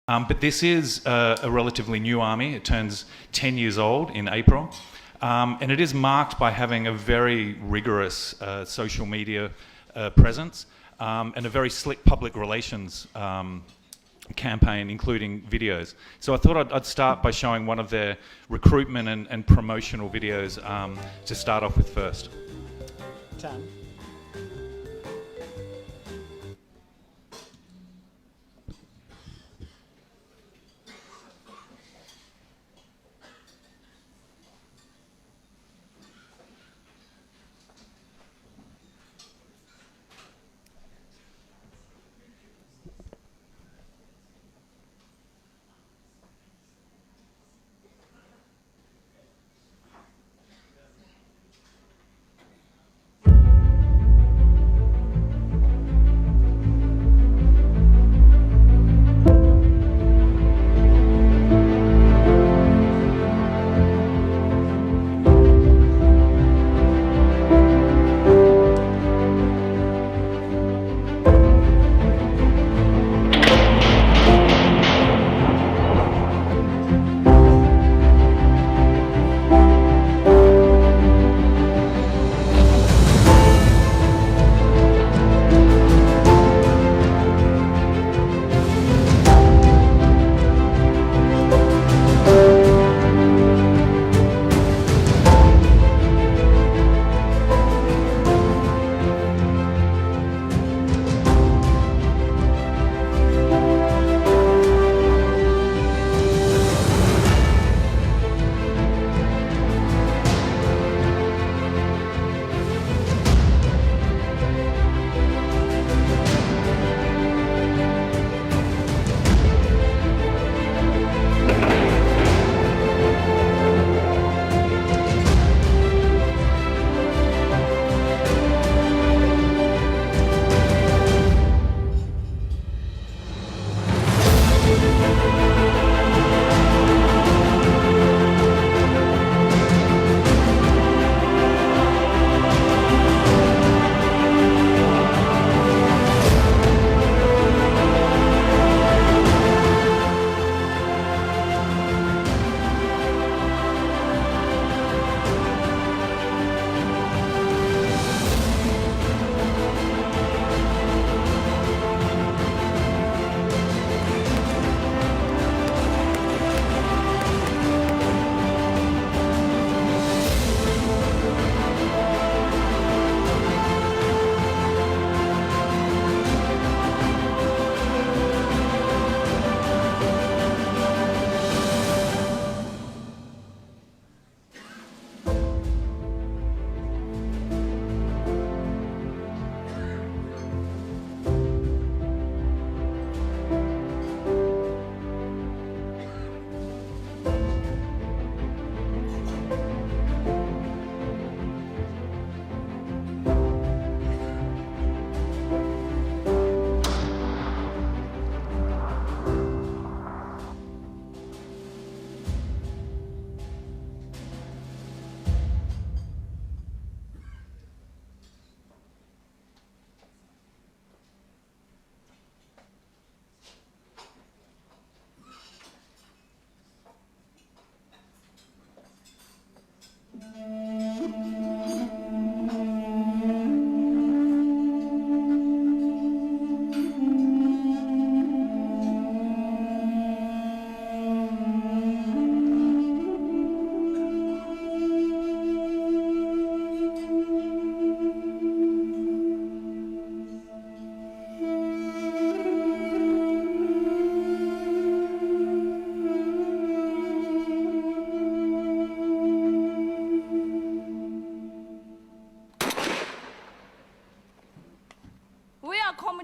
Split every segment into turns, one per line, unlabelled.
But this is a relatively new army. It turns 10 years old in April. And it is marked by having a very rigorous social media presence and a very slick public relations campaign, including videos. So I thought I'd start by showing one of their recruitment and promotional videos to start off with first.
10.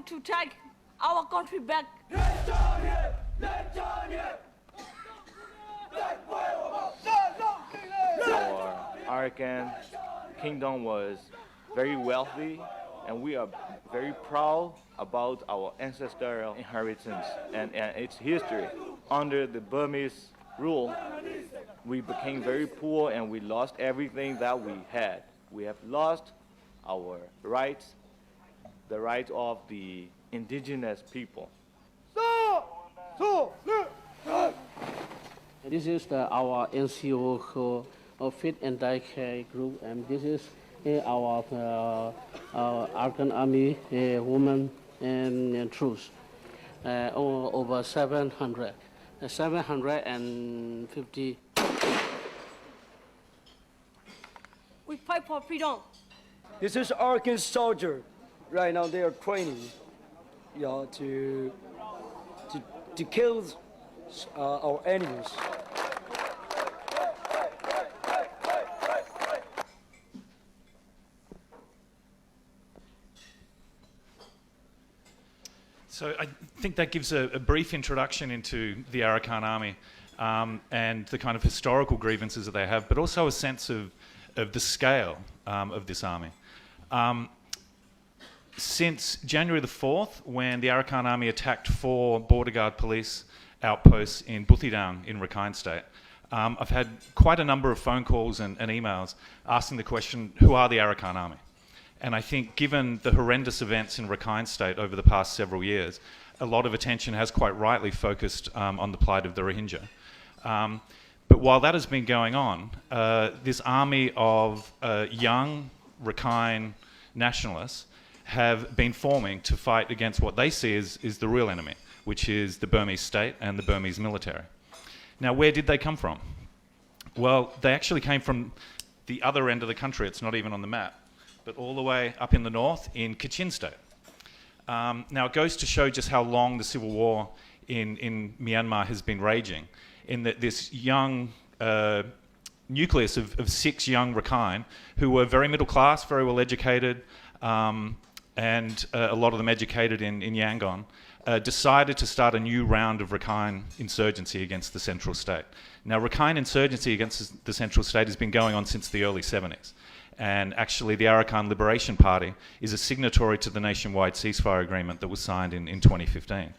To take our country back.
Our Arakan kingdom was very wealthy, and we are very proud about our ancestral inheritance and its history. Under the Burmese rule, we became very poor and we lost everything that we had. We have lost our rights, the rights of the indigenous people.
So,
this is our NCO Fit and Die Care group, and this is our Afghan Army women and troops. Over 750.
We fight for freedom.
This is Arkan soldier. Right now they are training, to kill our enemies.
So I think that gives a brief introduction into the Arakan Army and the kind of historical grievances that they have, but also a sense of the scale of this army. Since January the 4th, when the Arakan Army attacked 4 border guard police outposts in Buthidaung in Rakhine State, I've had quite a number of phone calls and emails asking the question, who are the Arakan Army? And I think given the horrendous events in Rakhine State over the past several years, a lot of attention has quite rightly focused on the plight of the Rohingya. But while that has been going on, this army of young Rakhine nationalists have been forming to fight against what they see as the real enemy, which is the Burmese state and the Burmese military. Now, where did they come from? Well, they actually came from the other end of the country. It's not even on the map, but all the way up in the north in Kachin State. Now, it goes to show just how long the civil war in Myanmar has been raging, in that this young nucleus of 6 young Rakhine who were very middle class, very well educated, and a lot of them educated in Yangon, decided to start a new round of Rakhine insurgency against the central state. Now, Rakhine insurgency against the central state has been going on since the early 70s. And actually, the Arakan Liberation Party is a signatory to the nationwide ceasefire agreement that was signed in 2015.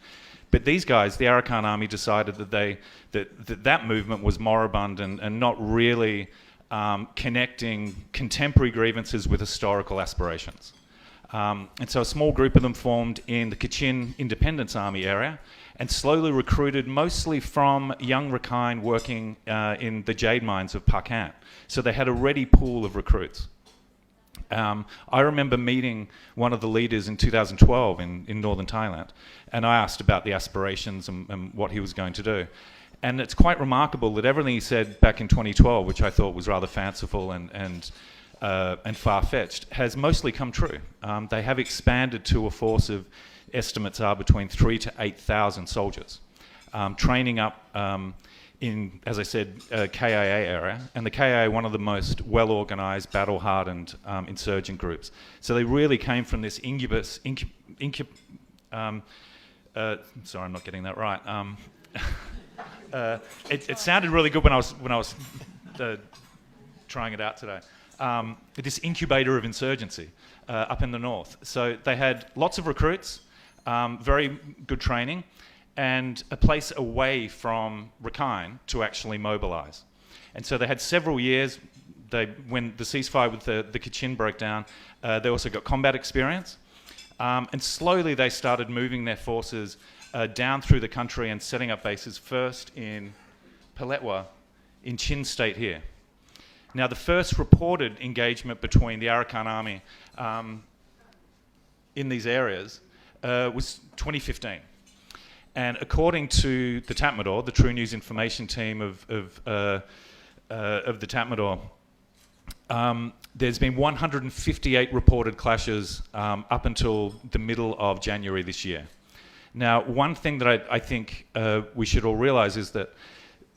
But these guys, the Arakan Army, decided that that movement was moribund and not really connecting contemporary grievances with historical aspirations. And so a small group of them formed in the Kachin Independence Army area and slowly recruited mostly from young Rakhine working in the jade mines of Pakhan. So they had a ready pool of recruits. I remember meeting one of the leaders in 2012 in northern Thailand, and I asked about the aspirations and what he was going to do. And it's quite remarkable that everything he said back in 2012, which I thought was rather fanciful and far-fetched, has mostly come true. They have expanded to a force of, estimates are between 3,000 to 8,000 soldiers, training up in, as I said, KIA area, and the KIA, one of the most well-organised, battle-hardened insurgent groups. So they really came from this sorry, I'm not getting that right. It sounded really good when I was trying it out today. This incubator of insurgency up in the north. So they had lots of recruits, very good training, and a place away from Rakhine to actually mobilise. And so they had several years. When the ceasefire with the Kachin broke down, they also got combat experience. And slowly they started moving their forces down through the country and setting up bases first in Paletwa, in Chin State here. Now, the first reported engagement between the Arakan Army in these areas was 2015. And according to the Tatmadaw, the True News Information Team of the Tatmadaw, there's been 158 reported clashes up until the middle of January this year. Now, one thing that I think we should all realise is that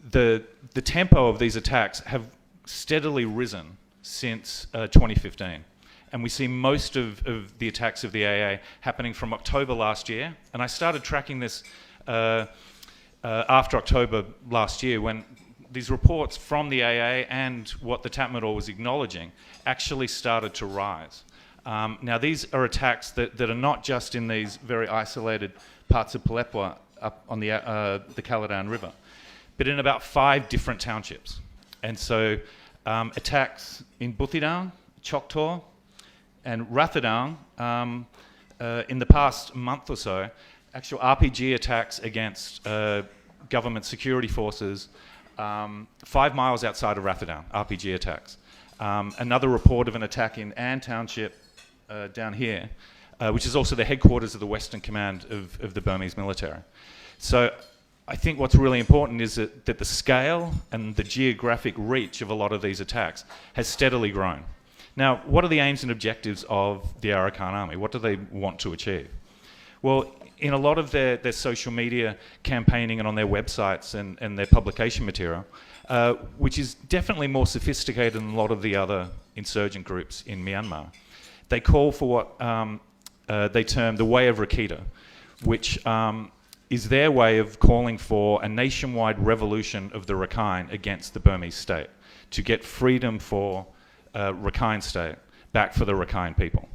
the tempo of these attacks have steadily risen since 2015. And we see most of the attacks of the AA happening from October last year. And I started tracking this after October last year, when these reports from the AA and what the Tatmadaw was acknowledging actually started to rise. Now, these are attacks that are not just in these very isolated parts of Palepwa up on the Kaladan River, but in about 5 different townships. And so attacks in Buthidaung, Choctaw, and Rathadaung in the past month or so, actual RPG attacks against government security forces 5 miles outside of Rathadown, RPG attacks. Another report of an attack in Ann Township down here, which is also the headquarters of the Western Command of the Burmese military. So I think what's really important is that the scale and the geographic reach of a lot of these attacks has steadily grown. Now, what are the aims and objectives of the Arakan Army? What do they want to achieve? Well, in a lot of their social media campaigning and on their websites and their publication material, which is definitely more sophisticated than a lot of the other insurgent groups in Myanmar, they call for what they term the way of Rakita, which is their way of calling for a nationwide revolution of the Rakhine against the Burmese state, to get freedom for Rakhine state back for the Rakhine people.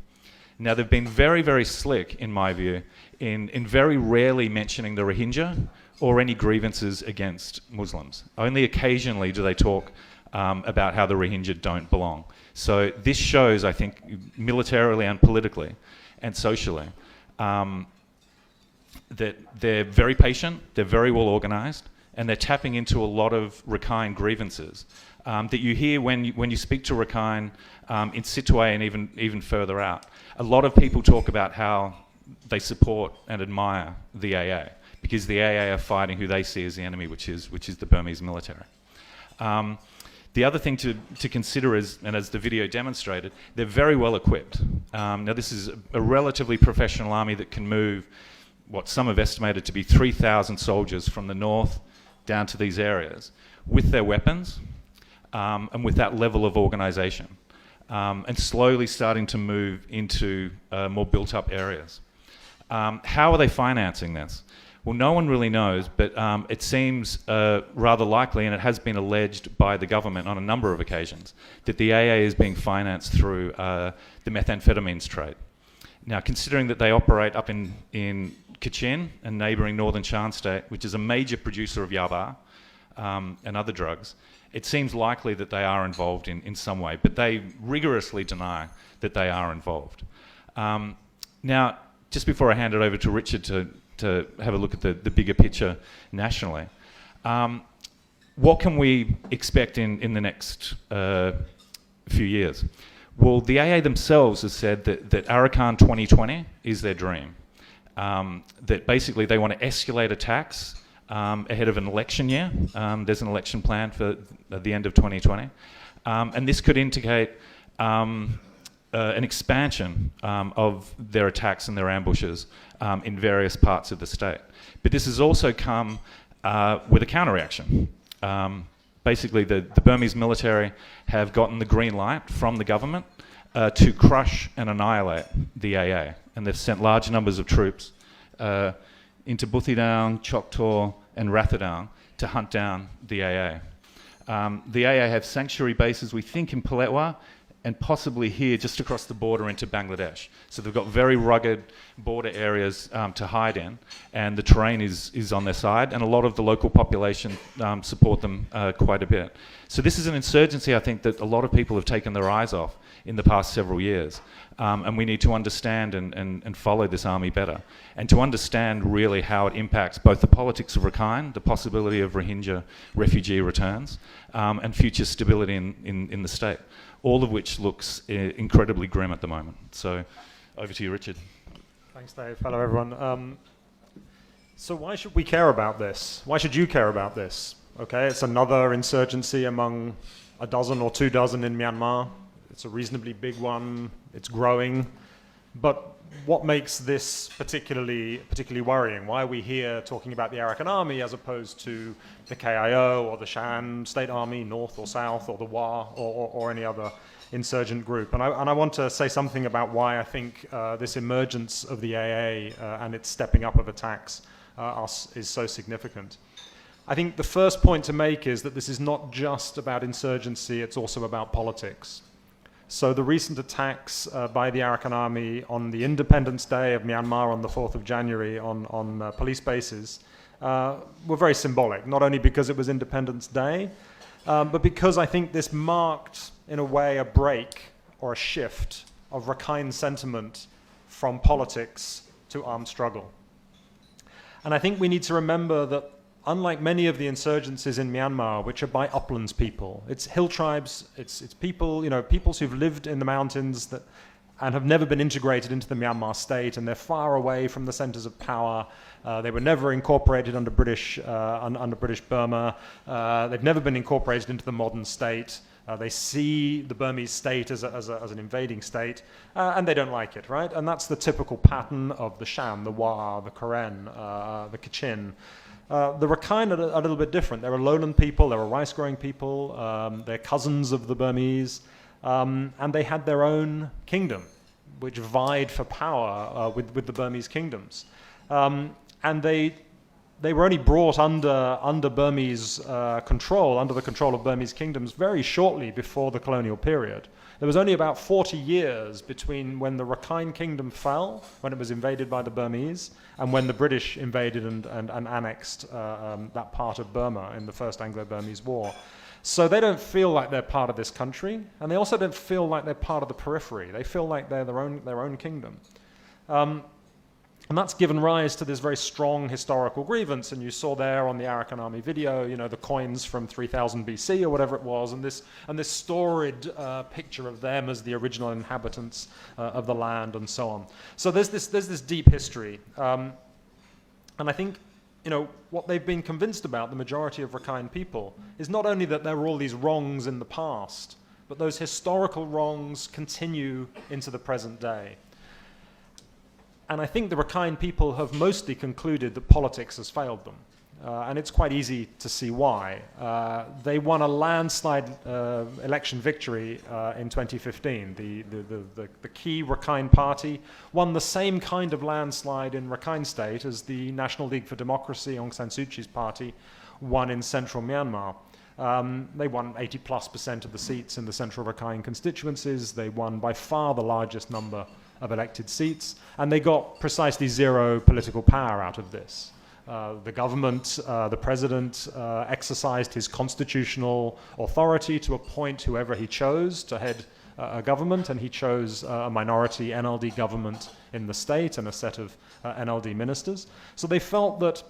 Now, they've been very, very slick, in my view, in very rarely mentioning the Rohingya or any grievances against Muslims. Only occasionally do they talk about how the Rohingya don't belong. So this shows, I think, militarily and politically and socially, that they're very patient, they're very well organised, and they're tapping into a lot of Rakhine grievances that you hear when you speak to Rakhine in Sittwe and even further out. A lot of people talk about how they support and admire the AA, because the AA are fighting who they see as the enemy, which is the Burmese military. The other thing to consider is, and as the video demonstrated, they're very well equipped. Now, this is a relatively professional army that can move what some have estimated to be 3,000 soldiers from the north down to these areas with their weapons and with that level of organisation, and slowly starting to move into more built-up areas. How are they financing this? Well, no one really knows, but it seems rather likely, and it has been alleged by the government on a number of occasions, that the AA is being financed through the methamphetamines trade. Now, considering that they operate up in Kachin and neighbouring northern Shan state, which is a major producer of yaba and other drugs, it seems likely that they are involved in some way, but they rigorously deny that they are involved. Now, just before I hand it over to Richard to have a look at the bigger picture nationally, what can we expect in the next few years? Well, the AA themselves has said that Arakan 2020 is their dream. That basically they want to escalate attacks ahead of an election year. There's an election planned for the end of 2020. And this could indicate an expansion of their attacks and their ambushes in various parts of the state. But this has also come with a counter-reaction. Basically, the Burmese military have gotten the green light from the government to crush and annihilate the AA. And they've sent large numbers of troops into Buthidown, Choctaw, and Rathadown to hunt down the AA. The AA have sanctuary bases, we think, in Paletwa, and possibly here, just across the border into Bangladesh. So they've got very rugged border areas to hide in, and the terrain is on their side, and a lot of the local population support them quite a bit. So this is an insurgency, I think, that a lot of people have taken their eyes off in the past several years. And we need to understand and follow this army better, and to understand really how it impacts both the politics of Rakhine, the possibility of Rohingya refugee returns, and future stability in the state, all of which looks incredibly grim at the moment. So over to you, Richard.
Thanks, Dave. Hello, everyone. So why should we care about this? Why should you care about this? Okay, it's another insurgency among a dozen or 2 dozen in Myanmar. It's a reasonably big one. It's growing. But what makes this particularly worrying? Why are we here talking about the Arakan Army as opposed to the KIO or the Shan State Army, North or South, or the WA or any other insurgent group? And I want to say something about why I think this emergence of the AA and its stepping up of attacks is so significant. I think the first point to make is that this is not just about insurgency, it's also about politics. So the recent attacks by the Arakan Army on the Independence Day of Myanmar on the 4th of January on police bases were very symbolic, not only because it was Independence Day, but because I think this marked, in a way, a break or a shift of Rakhine sentiment from politics to armed struggle. And I think we need to remember that unlike many of the insurgencies in Myanmar, which are by uplands people, it's hill tribes, it's people, peoples who've lived in the mountains and have never been integrated into the Myanmar state, and they're far away from the centers of power. They were never incorporated under British Burma. They've never been incorporated into the modern state. They see the Burmese state as an invading state, and they don't like it, right? And that's the typical pattern of the Shan, the Wa, the Karen, the Kachin. The Rakhine are a little bit different. They're a lowland people, they're a rice-growing people, they're cousins of the Burmese, and they had their own kingdom, which vied for power with the Burmese kingdoms. And they were only brought under Burmese control, under the control of Burmese kingdoms, very shortly before the colonial period. There was only about 40 years between when the Rakhine kingdom fell, when it was invaded by the Burmese, and when the British invaded and annexed that part of Burma in the First Anglo-Burmese War. So they don't feel like they're part of this country, and they also don't feel like they're part of the periphery. They feel like they're their own kingdom. And that's given rise to this very strong historical grievance. And you saw there on the Arakan Army video, the coins from 3000 BC or whatever it was, and this storied picture of them as the original inhabitants of the land and so on. So there's this deep history. And I think, what they've been convinced about, the majority of Rakhine people, is not only that there were all these wrongs in the past, but those historical wrongs continue into the present day. And I think the Rakhine people have mostly concluded that politics has failed them. And it's quite easy to see why. They won a landslide election victory in 2015. The key Rakhine party won the same kind of landslide in Rakhine State as the National League for Democracy, Aung San Suu Kyi's party, won in central Myanmar. They won 80+% of the seats in the central Rakhine constituencies. They won by far the largest number of elected seats, and they got precisely zero political power out of this. The government, the president, exercised his constitutional authority to appoint whoever he chose to head a government, and he chose a minority NLD government in the state and a set of NLD ministers. So they felt that,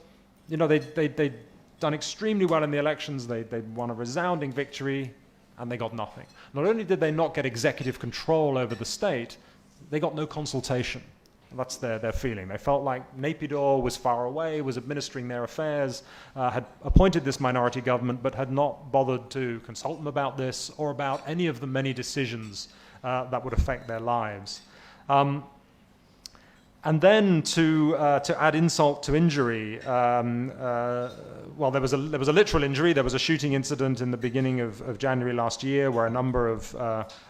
they'd done extremely well in the elections. They won a resounding victory, and they got nothing. Not only did they not get executive control over the state, they got no consultation. That's their feeling. They felt like Naypyidaw was far away, was administering their affairs, had appointed this minority government, but had not bothered to consult them about this or about any of the many decisions that would affect their lives. And then to add insult to injury, well, there was a literal injury. There was a shooting incident in the beginning of January last year where a number of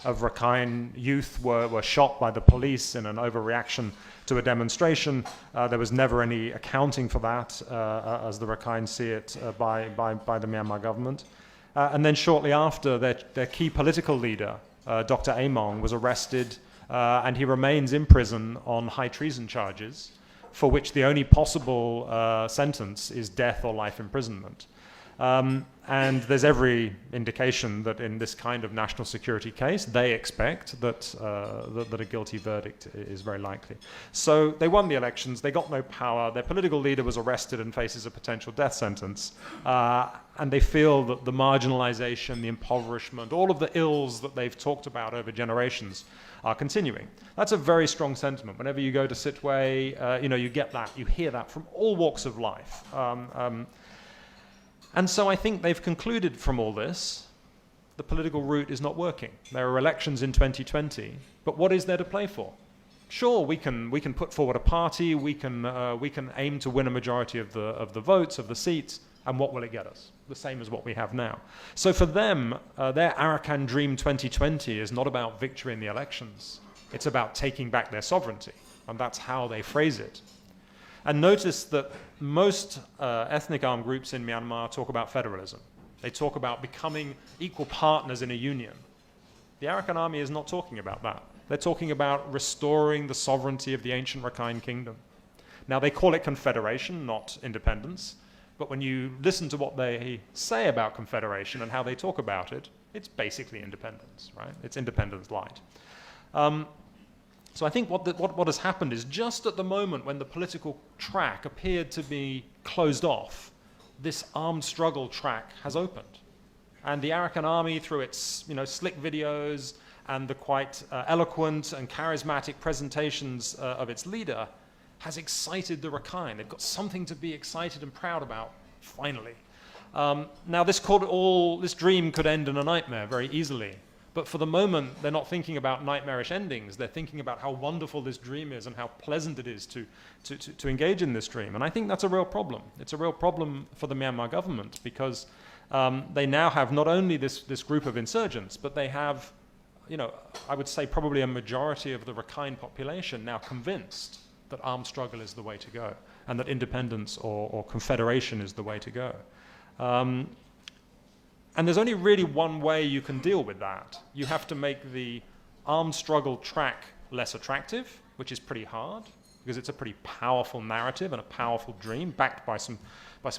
Rakhine youth were shot by the police in an overreaction to a demonstration. There was never any accounting for that, as the Rakhine see it, by the Myanmar government. And then shortly after, their key political leader, Dr. Among, was arrested, and he remains in prison on high treason charges, for which the only possible sentence is death or life imprisonment. And there's every indication that in this kind of national security case, they expect that a guilty verdict is very likely. So they won the elections, they got no power, their political leader was arrested and faces a potential death sentence, and they feel that the marginalization, the impoverishment, all of the ills that they've talked about over generations are continuing. That's a very strong sentiment. Whenever you go to Sitwe, you get that, you hear that from all walks of life. And so I think they've concluded from all this, the political route is not working. There are elections in 2020, but what is there to play for? Sure, we can put forward a party, we can aim to win a majority of the votes, of the seats, and what will it get us? The same as what we have now. So for them, their Arakan Dream 2020 is not about victory in the elections. It's about taking back their sovereignty, and that's how they phrase it. And notice that most ethnic armed groups in Myanmar talk about federalism. They talk about becoming equal partners in a union. The Arakan Army is not talking about that. They're talking about restoring the sovereignty of the ancient Rakhine kingdom. Now, they call it confederation, not independence, but when you listen to what they say about confederation and how they talk about it, it's basically independence, right? It's independence light. So I think what has happened is just at the moment when the political track appeared to be closed off, this armed struggle track has opened. And the Arakan army, through its slick videos and the quite eloquent and charismatic presentations of its leader, has excited the Rakhine. They've got something to be excited and proud about, finally. Now, this dream could end in a nightmare very easily. But for the moment, they're not thinking about nightmarish endings. They're thinking about how wonderful this dream is and how pleasant it is to engage in this dream. And I think that's a real problem. It's a real problem for the Myanmar government because they now have not only this group of insurgents, but they have, I would say probably a majority of the Rakhine population now convinced that armed struggle is the way to go and that independence or confederation is the way to go. And there's only really one way you can deal with that. You have to make the armed struggle track less attractive, which is pretty hard, because it's a pretty powerful narrative and a powerful dream backed by some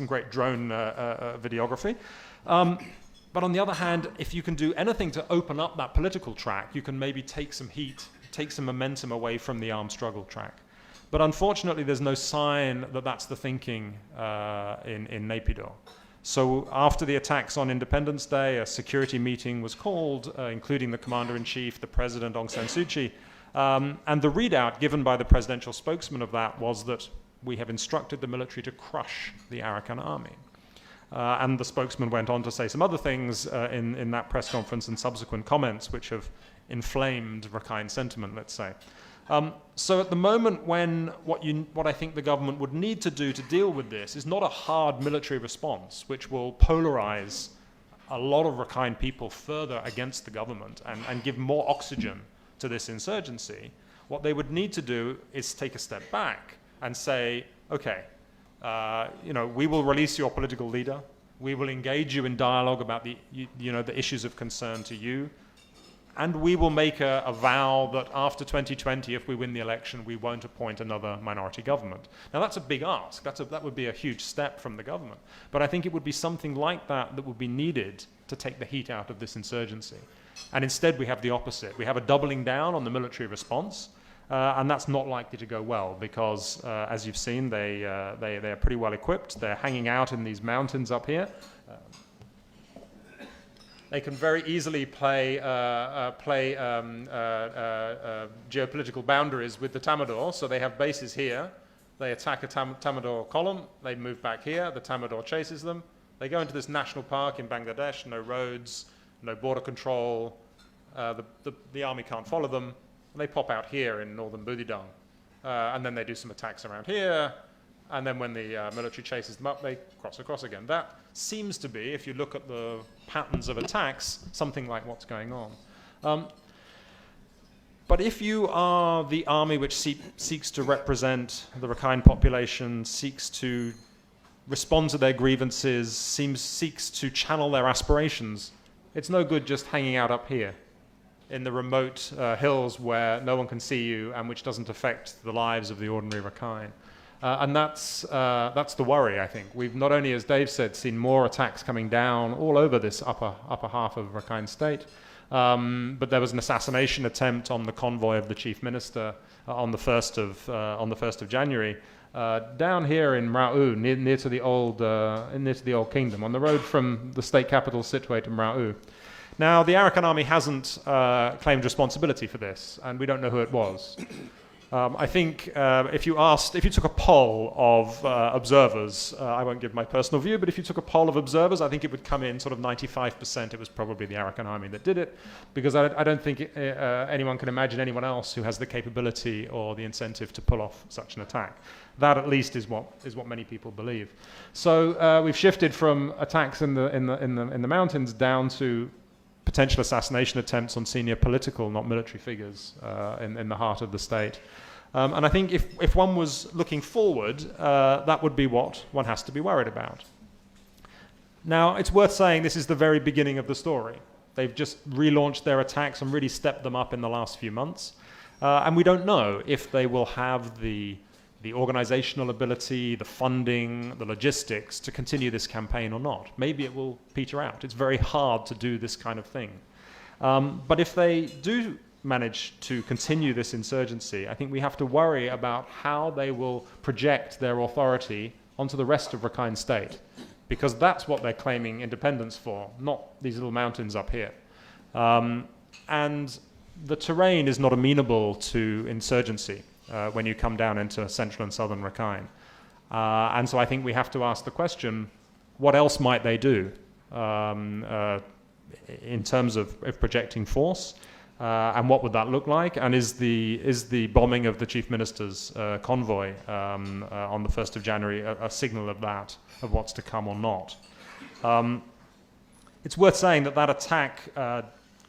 great drone videography. But on the other hand, if you can do anything to open up that political track, you can maybe take some heat, take some momentum away from the armed struggle track. But unfortunately, there's no sign that that's the thinking in Naypyidaw. So after the attacks on Independence Day, a security meeting was called, including the commander-in-chief, the president, Aung San Suu Kyi, and the readout given by the presidential spokesman of that was that we have instructed the military to crush the Arakan army. And the spokesman went on to say some other things in that press conference and subsequent comments which have inflamed Rakhine sentiment, let's say. So at the moment when what I think the government would need to do to deal with this is not a hard military response, which will polarize a lot of Rakhine people further against the government and give more oxygen to this insurgency, what they would need to do is take a step back and say, okay, we will release your political leader, we will engage you in dialogue about the issues of concern to you, and we will make a vow that after 2020, if we win the election, we won't appoint another minority government. Now, that's a big ask. That would be a huge step from the government. But I think it would be something like that would be needed to take the heat out of this insurgency. And instead, we have the opposite. We have a doubling down on the military response, and that's not likely to go well because, as you've seen, they're pretty well equipped. They're hanging out in these mountains up here. They can very easily play geopolitical boundaries with the Tamador. So they have bases here. They attack a Tamador column. They move back here. The Tamador chases them. They go into this national park in Bangladesh. No roads, no border control. The army can't follow them. And they pop out here in northern Budidong. And then they do some attacks around here. And then when the military chases them up, they cross across again. That seems to be, if you look at the patterns of attacks, something like what's going on. But if you are the army which seeks to represent the Rakhine population, seeks to respond to their grievances, seeks to channel their aspirations, it's no good just hanging out up here in the remote hills where no one can see you and which doesn't affect the lives of the ordinary Rakhine. And that's the worry, I think. We've not only, as Dave said, seen more attacks coming down all over this upper half of Rakhine State, but there was an assassination attempt on the convoy of the chief minister on the 1st of January, down here in Mrau, near to the old kingdom, on the road from the state capital Sittwe to Mrau. Now, the Arakan army hasn't claimed responsibility for this, and we don't know who it was. I think if you took a poll of observers, I won't give my personal view, but if you took a poll of observers, I think it would come in sort of 95% it was probably the Arakan army that did it, because I don't think anyone can imagine anyone else who has the capability or the incentive to pull off such an attack. That at least is what many people believe. So we've shifted from attacks in the mountains down to potential assassination attempts on senior political, not military figures in the heart of the state. And I think if one was looking forward, that would be what one has to be worried about. Now, it's worth saying this is the very beginning of the story. They've just relaunched their attacks and really stepped them up in the last few months. And we don't know if they will have the organizational ability, the funding, the logistics to continue this campaign or not. Maybe it will peter out. It's very hard to do this kind of thing. But if they do manage to continue this insurgency, I think we have to worry about how they will project their authority onto the rest of Rakhine State. because that's what they're claiming independence for, not these little mountains up here. And the terrain is not amenable to insurgency when you come down into central and southern Rakhine. And so I think we have to ask the question, what else might they do in terms of projecting force? And what would that look like? And is the bombing of the chief minister's convoy on the 1st of January a signal of that, of what's to come or not? It's worth saying that attack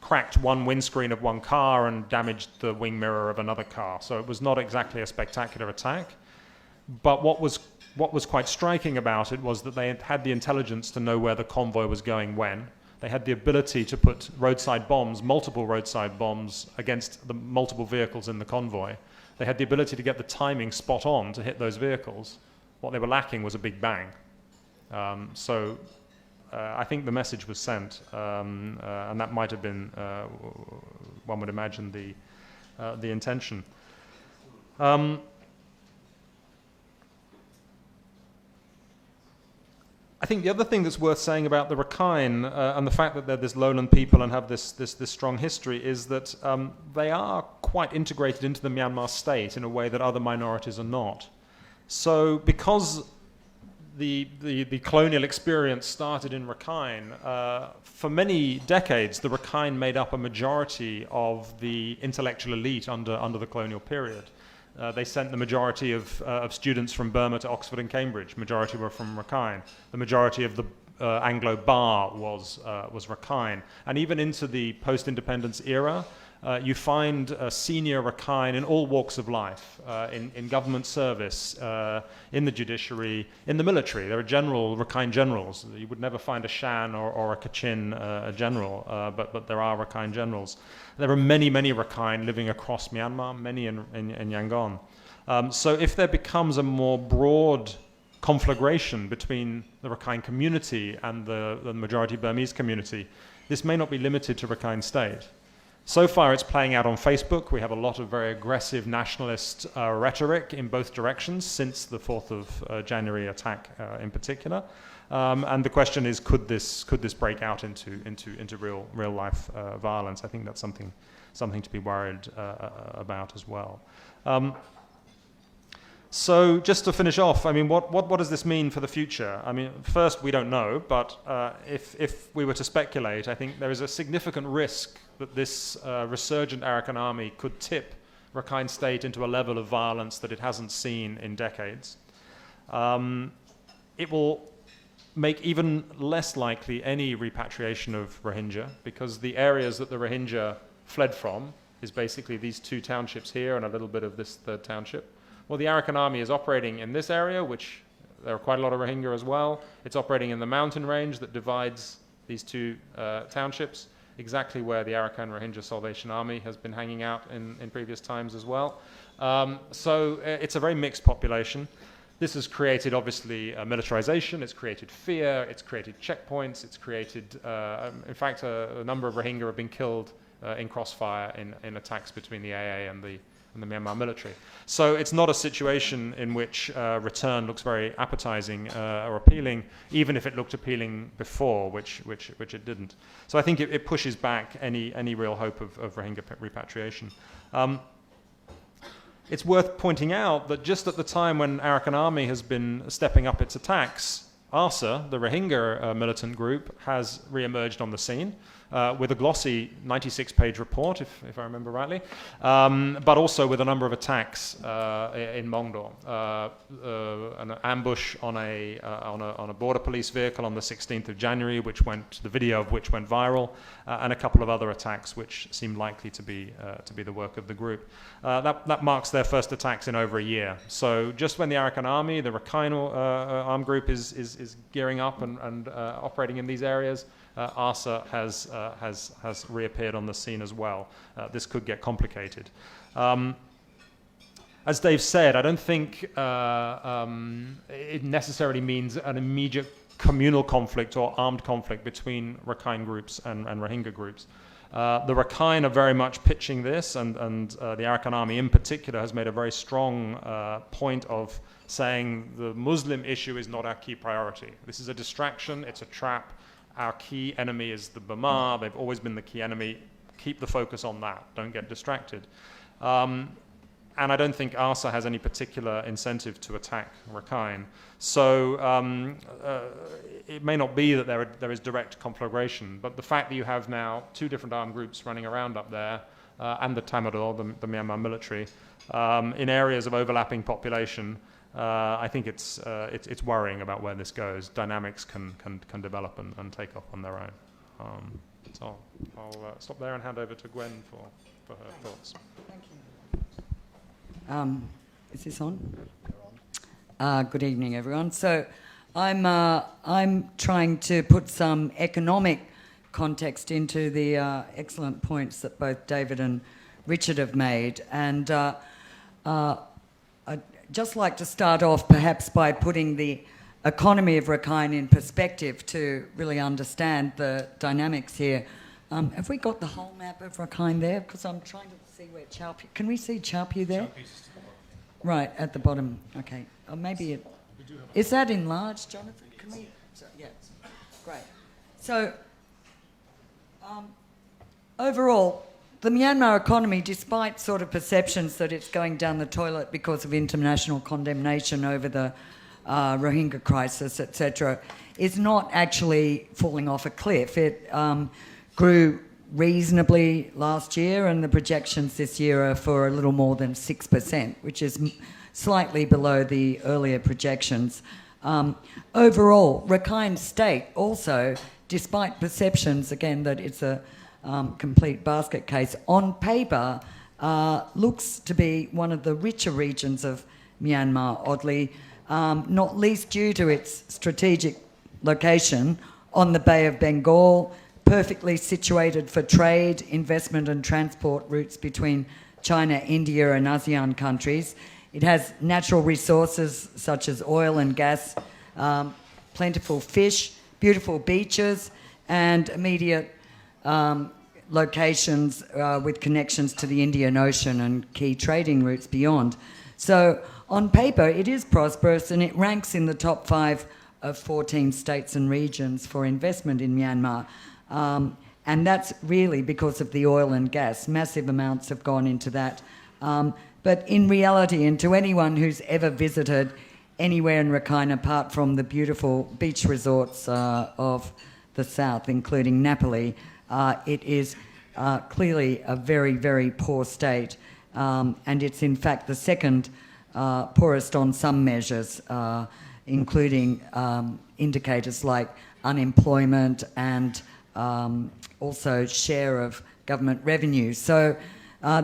cracked one windscreen of one car and damaged the wing mirror of another car. So it was not exactly a spectacular attack. But what was quite striking about it was that they had the intelligence to know where the convoy was going when. They had the ability to put roadside bombs, multiple roadside bombs, against the multiple vehicles in the convoy. They had the ability to get the timing spot on to hit those vehicles. What they were lacking was a big bang. So I think the message was sent, and that might have been, one would imagine, the intention. I think the other thing that's worth saying about the Rakhine and the fact that they're this lowland people and have this strong history is that they are quite integrated into the Myanmar state in a way that other minorities are not. So because the colonial experience started in Rakhine, for many decades the Rakhine made up a majority of the intellectual elite under the colonial period. They sent the majority of students from Burma to Oxford and Cambridge. Majority were from Rakhine. The majority of the Anglo Bar was Rakhine. And even into the post-independence era, you find senior Rakhine in all walks of life, in government service, in the judiciary, in the military. There are Rakhine generals. You would never find a Shan or a Kachin general, but there are Rakhine generals. There are many, many Rakhine living across Myanmar, many in Yangon. So if there becomes a more broad conflagration between the Rakhine community and the majority Burmese community, this may not be limited to Rakhine State. So far it's playing out on Facebook. We have a lot of very aggressive nationalist rhetoric in both directions since the 4th of January attack in particular. And the question is, could this break out into real life violence? I think that's something to be worried about as well. So just to finish off, I mean, what does this mean for the future? I mean, first, we don't know, but if we were to speculate, I think there is a significant risk that this resurgent Arakan army could tip Rakhine State into a level of violence that it hasn't seen in decades. It will make even less likely any repatriation of Rohingya, because the areas that the Rohingya fled from is basically these two townships here and a little bit of this third township. Well, the Arakan army is operating in this area, which there are quite a lot of Rohingya as well. It's operating in the mountain range that divides these two townships, exactly where the Arakan Rohingya Salvation Army has been hanging out in previous times as well. So it's a very mixed population. This has created, obviously, militarization, it's created fear, it's created checkpoints, it's created, in fact, a number of Rohingya have been killed in crossfire in attacks between the AA and the Myanmar military. So it's not a situation in which return looks very appetizing or appealing, even if it looked appealing before, which it didn't. So I think it pushes back any real hope of Rohingya repatriation. It's worth pointing out that just at the time when Arakan Army has been stepping up its attacks, ARSA, the Rohingya militant group, has re-emerged on the scene with a glossy 96-page report, if I remember rightly, but also with a number of attacks in Mongdor. An ambush on a border police vehicle on the 16th of January, the video of which went viral, and a couple of other attacks which seem likely to be the work of the group. That marks their first attacks in over a year. So just when the Arakan Army, the Rakhine armed group, is gearing up and operating in these areas, ARSA has reappeared on the scene as well. This could get complicated. As Dave said, I don't think it necessarily means an immediate communal conflict or armed conflict between Rakhine groups and Rohingya groups. The Rakhine are very much pitching this, and the Arakan Army in particular has made a very strong point of saying the Muslim issue is not our key priority. This is a distraction, it's a trap. Our key enemy is the Burma, they've always been the key enemy. Keep the focus on that, don't get distracted. And I don't think ARSA has any particular incentive to attack Rakhine. So it may not be that there is direct conflagration, but the fact that you have now two different armed groups running around up there, and the Tatmadaw, the Myanmar military, in areas of overlapping population, I think it's worrying about where this goes. Dynamics can develop and take off on their own. So I'll stop there and hand over to Gwen for her thoughts.
Thank you. Is this on? Good evening, everyone. So I'm trying to put some economic context into the excellent points that both David and Richard have made. And I'd just like to start off perhaps by putting the economy of Rakhine in perspective to really understand the dynamics here. Have we got the whole map of Rakhine there? Because I'm trying to see where Chao-Pu... Can we see Chao-Pu there? Right, at the bottom. Okay. Or maybe it... Is that enlarged, Jonathan? Can we... Yeah. Great. So, overall, the Myanmar economy, despite sort of perceptions that it's going down the toilet because of international condemnation over the Rohingya crisis, etc., is not actually falling off a cliff. It grew reasonably last year, and the projections this year are for a little more than 6%, which is slightly below the earlier projections. Overall, Rakhine State also, despite perceptions, again, that it's a complete basket case, on paper looks to be one of the richer regions of Myanmar, oddly, not least due to its strategic location on the Bay of Bengal, perfectly situated for trade, investment and transport routes between China, India and ASEAN countries. It has natural resources such as oil and gas, plentiful fish, beautiful beaches and immediate locations with connections to the Indian Ocean and key trading routes beyond. So on paper it is prosperous and it ranks in the top 5 of 14 states and regions for investment in Myanmar. And that's really because of the oil and gas. Massive amounts have gone into that. But in reality, and to anyone who's ever visited anywhere in Rakhine apart from the beautiful beach resorts of the south, including Napoli, it is clearly a very, very poor state. And it's in fact the second poorest on some measures, including indicators like unemployment and also share of government revenue. So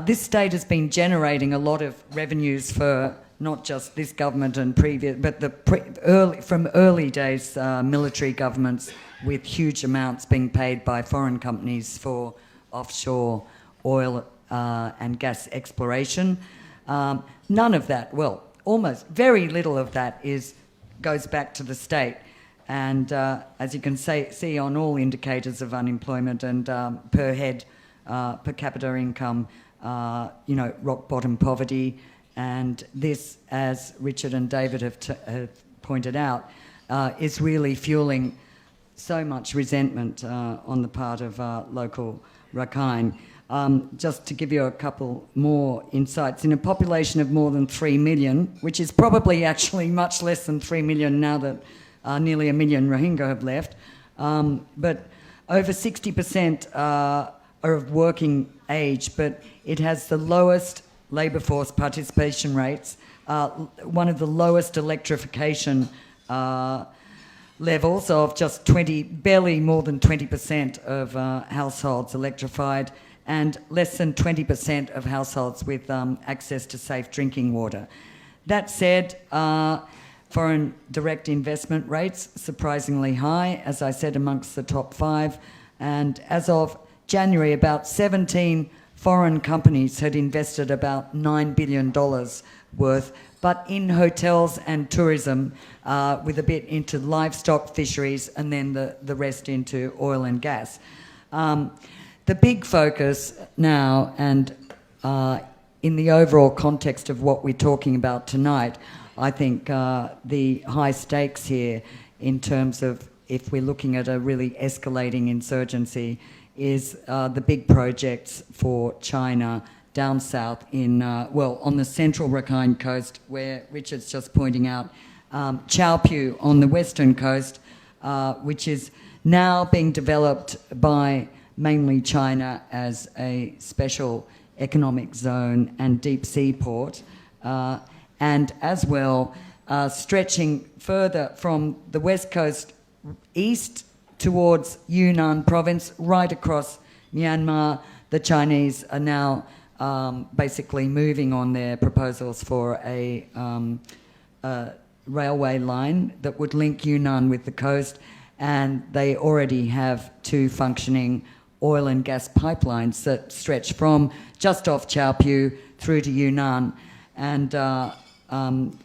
this state has been generating a lot of revenues for not just this government and previous, but from early days military governments, with huge amounts being paid by foreign companies for offshore oil and gas exploration. None of that, well, almost very little of that goes back to the state. And as you can see on all indicators of unemployment and per head, per capita income, rock bottom poverty. And this, as Richard and David have pointed out, is really fueling so much resentment on the part of local Rakhine. Just to give you a couple more insights, in a population of more than 3 million, which is probably actually much less than 3 million now that nearly 1 million Rohingya have left, but over 60% are of working age, but it has the lowest labour force participation rates, one of the lowest electrification levels of just barely more than 20% of households electrified, and less than 20% of households with access to safe drinking water. That said, foreign direct investment rates surprisingly high, as I said, amongst the top 5. And as of January, about 17 foreign companies had invested about $9 billion worth, but in hotels and tourism, with a bit into livestock fisheries and then the rest into oil and gas. The big focus now, and in the overall context of what we're talking about tonight, I think the high stakes here in terms of if we're looking at a really escalating insurgency is the big projects for China down south in, well, on the central Rakhine coast where Richard's just pointing out, Chaopu on the western coast, which is now being developed by mainly China as a special economic zone and deep sea port, and as well stretching further from the west coast east towards Yunnan province, right across Myanmar. The Chinese are now basically moving on their proposals for a railway line that would link Yunnan with the coast, and they already have 2 functioning oil and gas pipelines that stretch from just off Chaopu through to Yunnan. And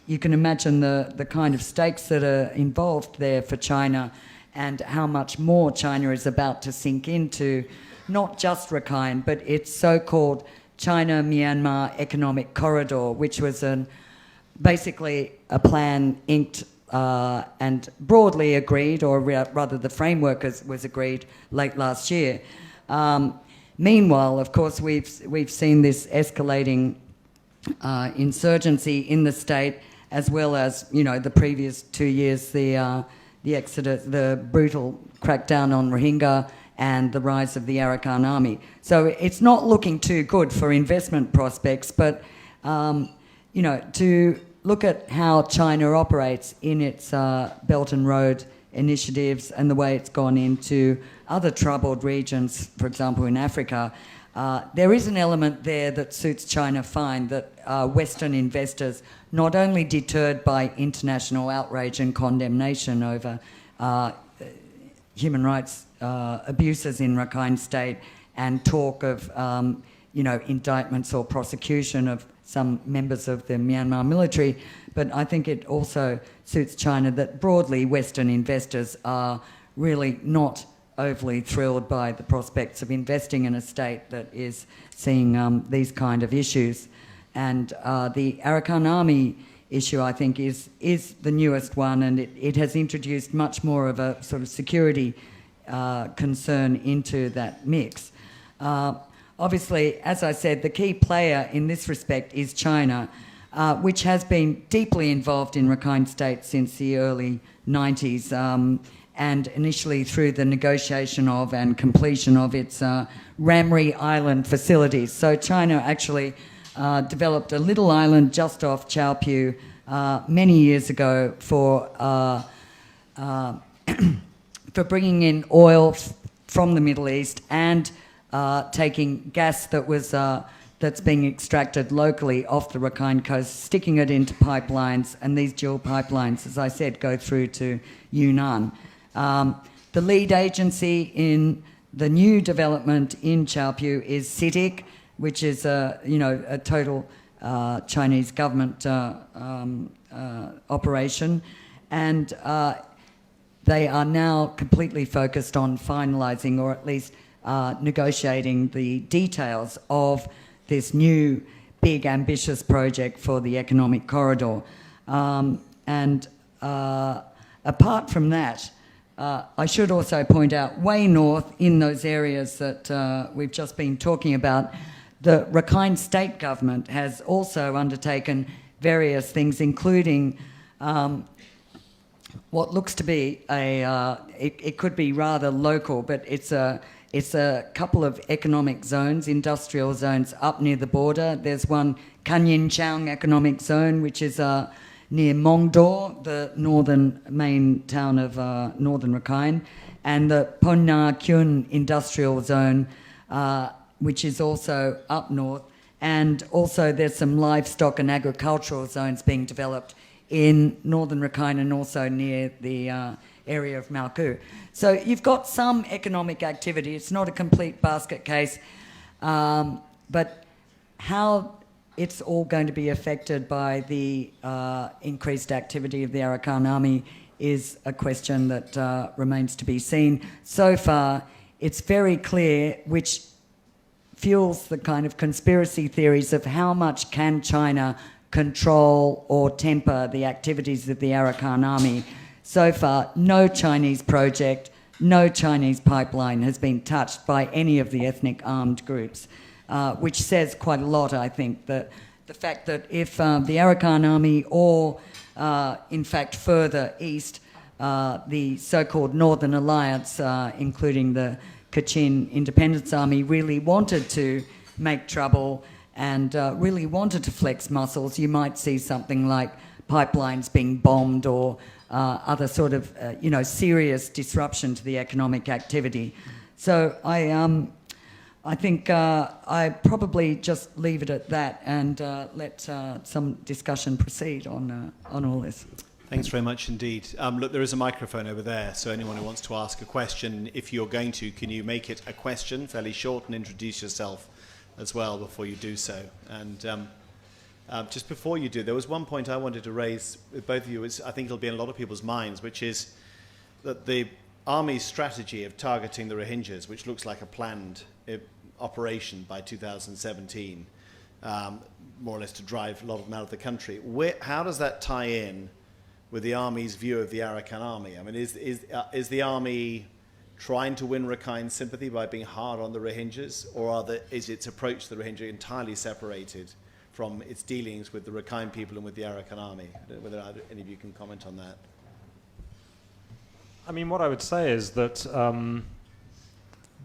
you can imagine the kind of stakes that are involved there for China and how much more China is about to sink into not just Rakhine, but its so-called China-Myanmar Economic Corridor, which was basically a plan inked and broadly agreed, or rather the framework was agreed late last year. Meanwhile, of course, we've seen this escalating insurgency in the state, as well as, you know, the previous 2 years, the exodus, the brutal crackdown on Rohingya, and the rise of the Arakan army. So it's not looking too good for investment prospects, but, you know, to look at how China operates in its Belt and Road initiatives and the way it's gone into other troubled regions, for example, in Africa, there is an element there that suits China fine, that Western investors, not only deterred by international outrage and condemnation over human rights abuses in Rakhine State and talk of, you know, indictments or prosecution of some members of the Myanmar military, but I think it also suits China that broadly Western investors are really not overly thrilled by the prospects of investing in a state that is seeing these kind of issues. And the Arakan army issue, I think, is the newest one, and it has introduced much more of a sort of security concern into that mix. Obviously, as I said, the key player in this respect is China, which has been deeply involved in Rakhine State since the early 90s, and initially through the negotiation of and completion of its Ramri Island facilities. So China actually developed a little island just off Chaopu many years ago for for bringing in oil from the Middle East and taking gas that was that's being extracted locally off the Rakhine coast, sticking it into pipelines, and these dual pipelines, as I said, go through to Yunnan. The lead agency in the new development in Chaopu is CITIC, which is a total Chinese government operation, and they are now completely focused on finalising, or at least negotiating, the details of this new big ambitious project for the economic corridor. And apart from that, I should also point out, way north in those areas that we've just been talking about, the Rakhine State government has also undertaken various things, including what looks to be it could be rather local, but it's a couple of economic zones, industrial zones up near the border. There's one, Kanyin Chang Economic Zone, which is near Mongdo, the northern main town of northern Rakhine, and the Ponna Kyun Industrial Zone, which is also up north. And also there's some livestock and agricultural zones being developed in northern Rakhine and also near the area of Malku. So you've got some economic activity. It's not a complete basket case, but how it's all going to be affected by the increased activity of the Arakan army is a question that remains to be seen. So far, it's very clear, which fuels the kind of conspiracy theories of how much can China control or temper the activities of the Arakan army. So far, no Chinese project, no Chinese pipeline has been touched by any of the ethnic armed groups, which says quite a lot, I think, that the fact that if the Arakan army or, in fact, further east, the so-called Northern Alliance, including the Kachin Independence Army, really wanted to make trouble and really wanted to flex muscles, you might see something like pipelines being bombed or other sort of, serious disruption to the economic activity. So I think I probably just leave it at that and let some discussion proceed on all this.
Thanks very much indeed. Look, there is a microphone over there, so anyone who wants to ask a question, if you're going to, can you make it a question, fairly short, and introduce yourself as well before you do so. And just before you do, there was one point I wanted to raise with both of you, which I think it'll be in a lot of people's minds, which is that the Army's strategy of targeting the Rohingyas, which looks like a planned operation by 2017, more or less to drive a lot of them out of the country, how does that tie in with the Army's view of the Arakan army? I mean, is the Army trying to win Rakhine sympathy by being hard on the Rohingyas, or is its approach to the Rohingya entirely separated from its dealings with the Rakhine people and with the Arakan army? I don't know whether any of you can comment on that.
I mean, what I would say is that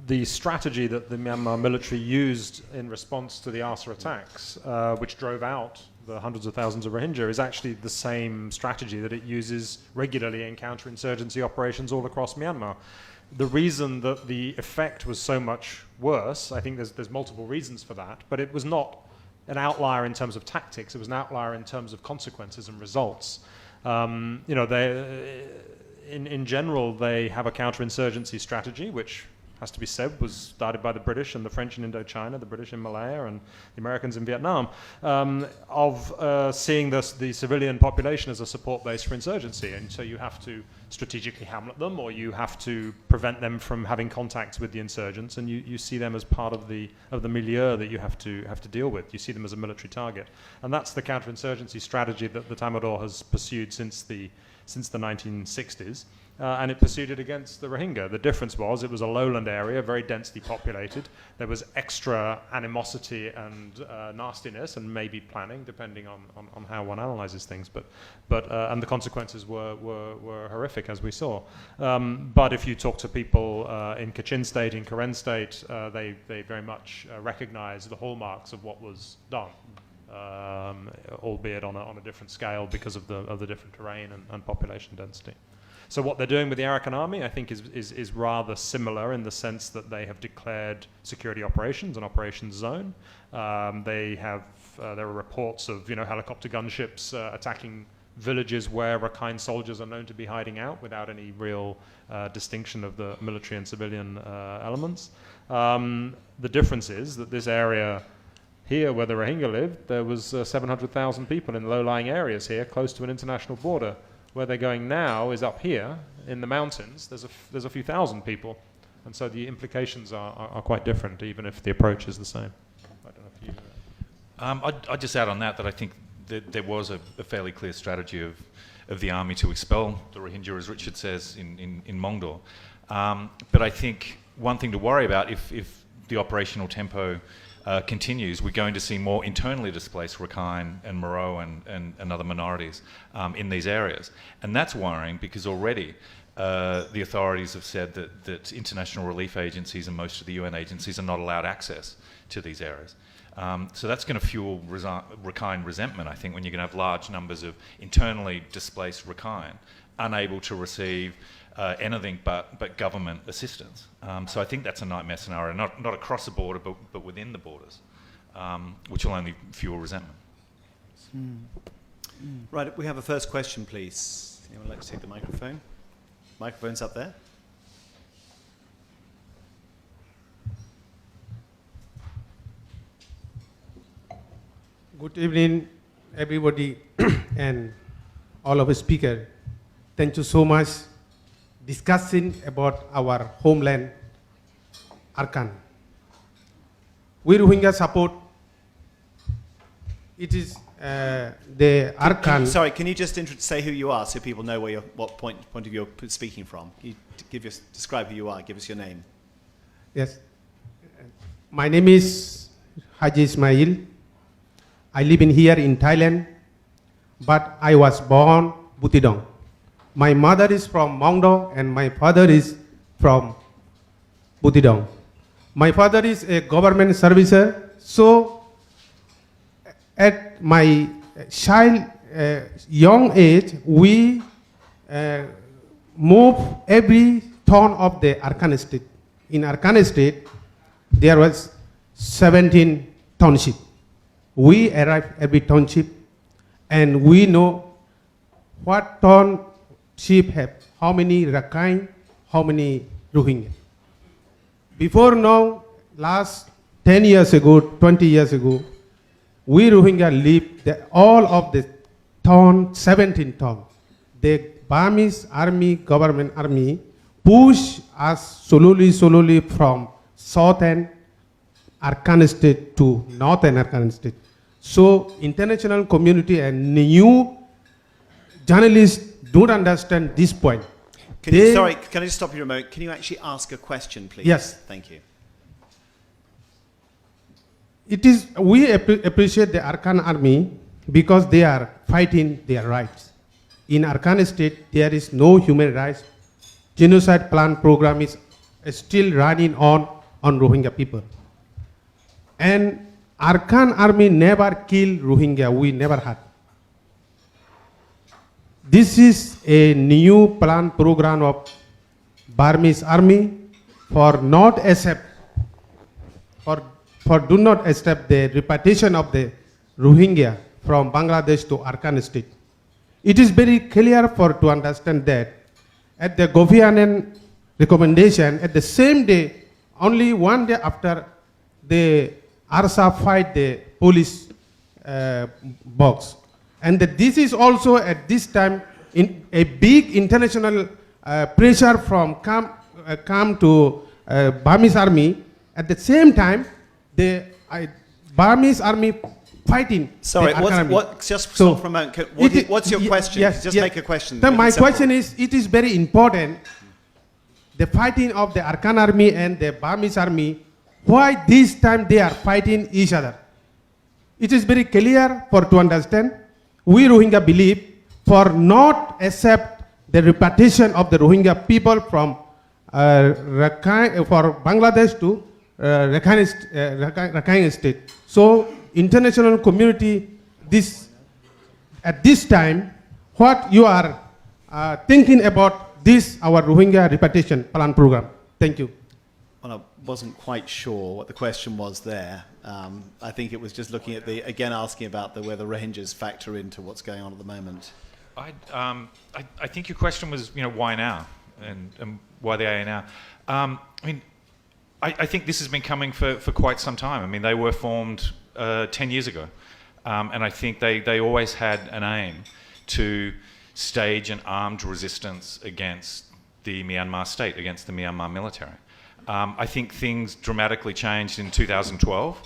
the strategy that the Myanmar military used in response to the ARSA attacks, which drove out the hundreds of thousands of Rohingya, is actually the same strategy that it uses regularly in counterinsurgency operations all across Myanmar. The reason that the effect was so much worse, I think there's multiple reasons for that, but it was not an outlier in terms of tactics, it was an outlier in terms of consequences and results. In general, they have a counterinsurgency strategy, which has to be said, was started by the British and the French in Indochina, the British in Malaya, and the Americans in Vietnam, of seeing the civilian population as a support base for insurgency. And so you have to strategically hamlet them, or you have to prevent them from having contacts with the insurgents, and you see them as part of the milieu that you have to deal with. You see them as a military target. And that's the counterinsurgency strategy that the Tatmadaw has pursued since the 1960s. And it pursued it against the Rohingya. The difference was it was a lowland area, very densely populated. There was extra animosity and nastiness and maybe planning, depending on how one analyzes things. And the consequences were horrific, as we saw. But if you talk to people in Kachin State, in Karen State, they very much recognize the hallmarks of what was done. Albeit on a different scale because of the different terrain and population density. So what they're doing with the Arakan army, I think, is rather similar in the sense that they have declared security operations, an operations zone. There are reports of helicopter gunships attacking villages where Rakhine soldiers are known to be hiding out without any real distinction of the military and civilian elements. The difference is that this area here, where the Rohingya lived, there was 700,000 people in low-lying areas here, close to an international border. Where they're going now is up here in the mountains. There's a few thousand people, and so the implications are quite different, even if the approach is the same. I don't know if you.
I'd just add on that I think that there was a fairly clear strategy of the army to expel the Rohingya, as Richard says, in Mongdor. But I think one thing to worry about if the operational tempo continues, we're going to see more internally displaced Rakhine and Moro and other minorities in these areas. And that's worrying because already the authorities have said that international relief agencies and most of the UN agencies are not allowed access to these areas. So that's going to fuel Rakhine resentment, I think, when you're going to have large numbers of internally displaced Rakhine unable to receive anything but government assistance. So I think that's a nightmare scenario, not across the border, but within the borders, which will only fuel resentment.
Right, we have a first question, please. Anyone like to take the microphone? Microphone's up there.
Good evening, everybody, and all of the speakers. Thank you so much discussing about our homeland, Arakan. We Rohingya support. It is the Arkan.
Sorry, can you just say who you are so people know where what point of view you're speaking from? Can you describe who you are? Give us your name.
Yes. My name is Haji Ismail. I live in here in Thailand, but I was born Butidong. My mother is from Mongdo and my father is from Butidong. My father is a government servicer, so at my young age, we move every town of the Arkan state. In Arkan state, there was 17 township. We arrive every township, and we know what township have how many Rakhine, how many Rohingya. Before now, last 10 years ago, 20 years ago, we Rohingya live all of the town, 17 town. The Burmese army, government army, push us slowly from southern Arkan state to northern Arkan state. So international community and new journalists don't understand this point.
Sorry, can I just stop you a moment? Can you actually ask a question, please?
Yes.
Thank you.
We appreciate the Arkan army because they are fighting their rights. In Arkan state, there is no human rights. Genocide plan program is still running on Rohingya people. And Arkan army never killed Rohingya, we never had. This is a new plan program of Burmese army for not accept, for do not accept the repatriation of the Rohingya from Bangladesh to Arkan state. It is very clear to understand that at the Govianen recommendation, at the same day, only one day after the ARSA fight the police box. And this is also at this time in a big international pressure from come to Burmese army. At the same time, the Burmese army fighting.
Sorry, just stop for a moment. What's your question?
Yes,
just make a question.
So my question is, it is very important, the fighting of the Arkan army and the Burmese army, why this time they are fighting each other. It is very clear to understand. We Rohingya believe for not accept the repatriation of the Rohingya people from Rakhine, for Bangladesh to Rakhine state. So international community, at this time, what you are thinking about this, our Rohingya repatriation plan program? Thank you.
Well, I wasn't quite sure what the question was there. I think it was just looking at asking about where the Rohingyas factor into what's going on at the moment.
I think your question was, why now, and why the AA now? I think this has been coming for quite some time. I mean, they were formed 10 years ago, and I think they always had an aim to stage an armed resistance against the Myanmar state, against the Myanmar military. I think things dramatically changed in 2012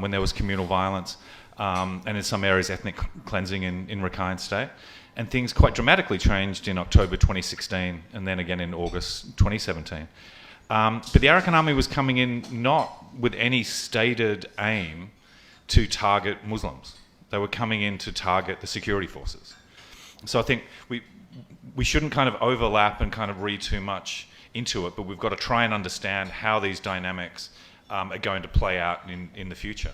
when there was communal violence and in some areas ethnic cleansing in Rakhine State. And things quite dramatically changed in October 2016 and then again in August 2017. But the Arakan Army was coming in not with any stated aim to target Muslims. They were coming in to target the security forces. So I think we shouldn't kind of overlap and kind of read too much into it, but we've got to try and understand how these dynamics are going to play out in the future.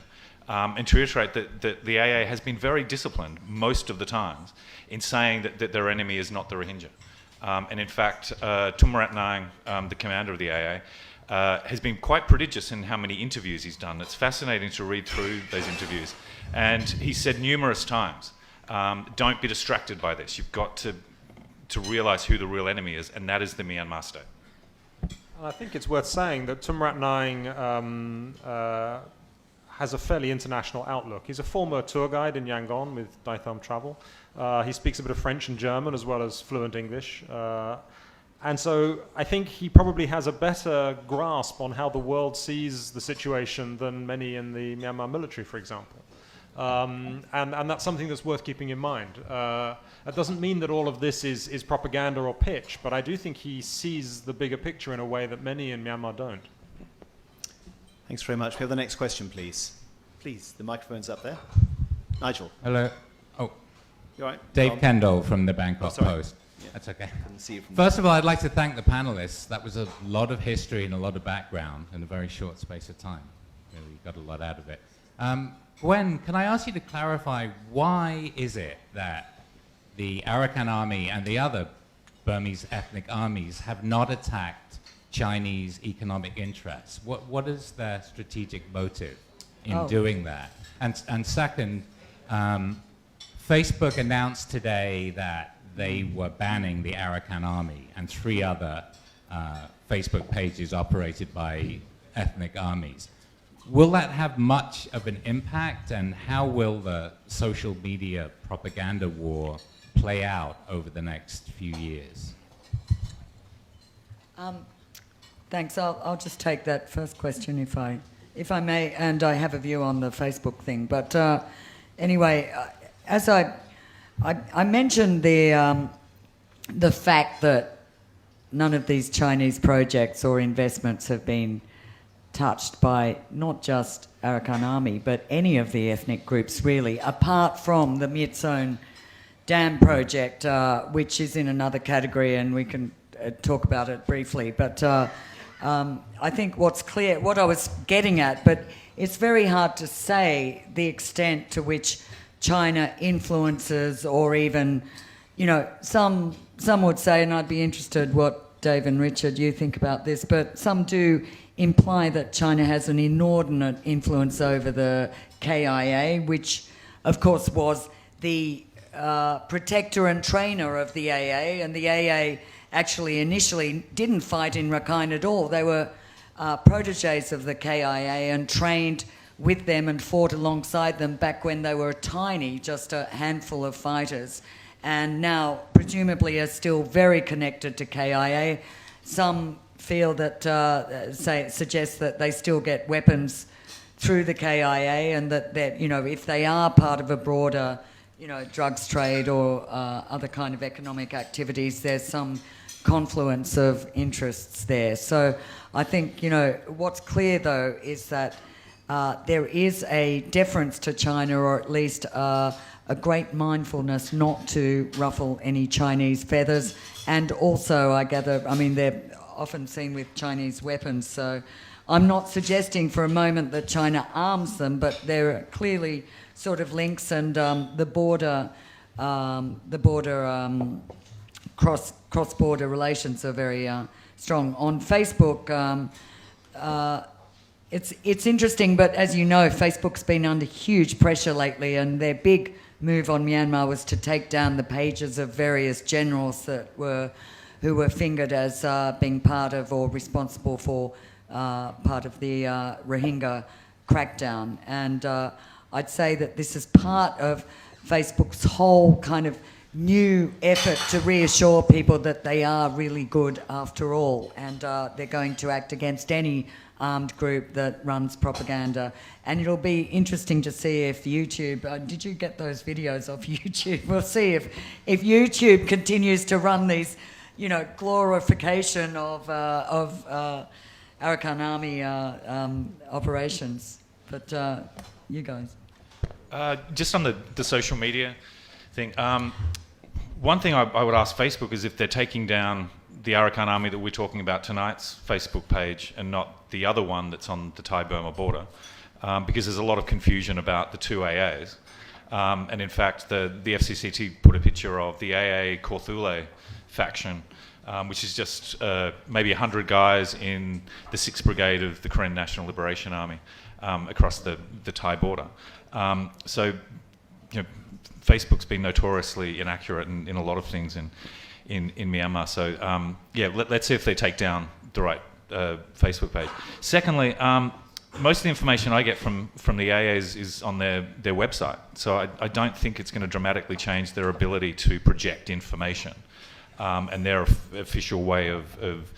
And to reiterate that the AA has been very disciplined most of the times in saying that their enemy is not the Rohingya. And in fact, Tumrat Nang, the commander of the AA, has been quite prodigious in how many interviews he's done. It's fascinating to read through those interviews. And he said numerous times, don't be distracted by this. You've got to realise who the real enemy is, and that is the Myanmar state.
And I think it's worth saying that Tumrat Nang has a fairly international outlook. He's a former tour guide in Yangon with Daitham Travel. He speaks a bit of French and German as well as fluent English. And so I think he probably has a better grasp on how the world sees the situation than many in the Myanmar military, for example. And that's something that's worth keeping in mind. That doesn't mean that all of this is propaganda or pitch, but I do think he sees the bigger picture in a way that many in Myanmar don't.
Thanks very much. We have the next question, please. Please, the microphone's up there. Nigel.
Hello. Oh,
You all right?
Dave
Go on.
Kendall from the Bangkok
sorry.
Post.
Yeah.
That's okay.
Couldn't see you from
First of all, I'd like to thank the panelists. That was a lot of history and a lot of background in a very short space of time. Really got a lot out of it. Gwen, can I ask you to clarify why is it that the Arakan army and the other Burmese ethnic armies have not attacked Chinese economic interests? What is their strategic motive in doing that? And second, Facebook announced today that they were banning the Arakan army and 3 other Facebook pages operated by ethnic armies. Will that have much of an impact, and how will the social media propaganda war play out over the next few years?
Thanks. I'll just take that first question if I may, and I have a view on the Facebook thing. But anyway, as I mentioned the fact that none of these Chinese projects or investments have been touched by not just Arakan Army, but any of the ethnic groups really, apart from the Myitsone Dam project, which is in another category, and we can talk about it briefly. But I think what's clear, what I was getting at, but it's very hard to say the extent to which China influences, or even, you know, some would say, and I'd be interested what Dave and Richard, you think about this, but some do imply that China has an inordinate influence over the KIA, which of course was the protector and trainer of the AA, and the AA actually initially didn't fight in Rakhine at all. They were proteges of the KIA and trained with them and fought alongside them back when they were tiny, just a handful of fighters, and now presumably are still very connected to KIA. Some feel that, suggest that they still get weapons through the KIA, and that you know, if they are part of a broader, you know, drugs trade or other kind of economic activities, there's some confluence of interests there. So I think, you know, what's clear though is that there is a deference to China, or at least a great mindfulness not to ruffle any Chinese feathers. And also, I gather, I mean, they're often seen with Chinese weapons, so I'm not suggesting for a moment that China arms them, but there are clearly sort of links, and the border cross-border relations are very strong. On Facebook, it's interesting, but as you know, Facebook's been under huge pressure lately, and their big move on Myanmar was to take down the pages of various generals who were fingered as being part of or responsible for part of the Rohingya crackdown. And I'd say that this is part of Facebook's whole kind of new effort to reassure people that they are really good after all, and they're going to act against any armed group that runs propaganda. And it'll be interesting to see if YouTube, did you get those videos off YouTube? We'll see if YouTube continues to run these, you know, glorification of Arakan Army operations. But you guys.
Just on the social media thing, one thing I would ask Facebook is if they're taking down the Arakan Army that we're talking about tonight's Facebook page and not the other one that's on the Thai-Burma border, because there's a lot of confusion about the two AAs. And in fact, the FCCT put a picture of the AA Korthule faction, which is just maybe 100 guys in the 6th Brigade of the Korean National Liberation Army across the Thai border. So, you know, Facebook's been notoriously inaccurate in a lot of things in Myanmar. So, yeah, let's see if they take down the right Facebook page. Secondly, most of the information I get from the AAs is on their website. So I don't think it's going to dramatically change their ability to project information and their official way of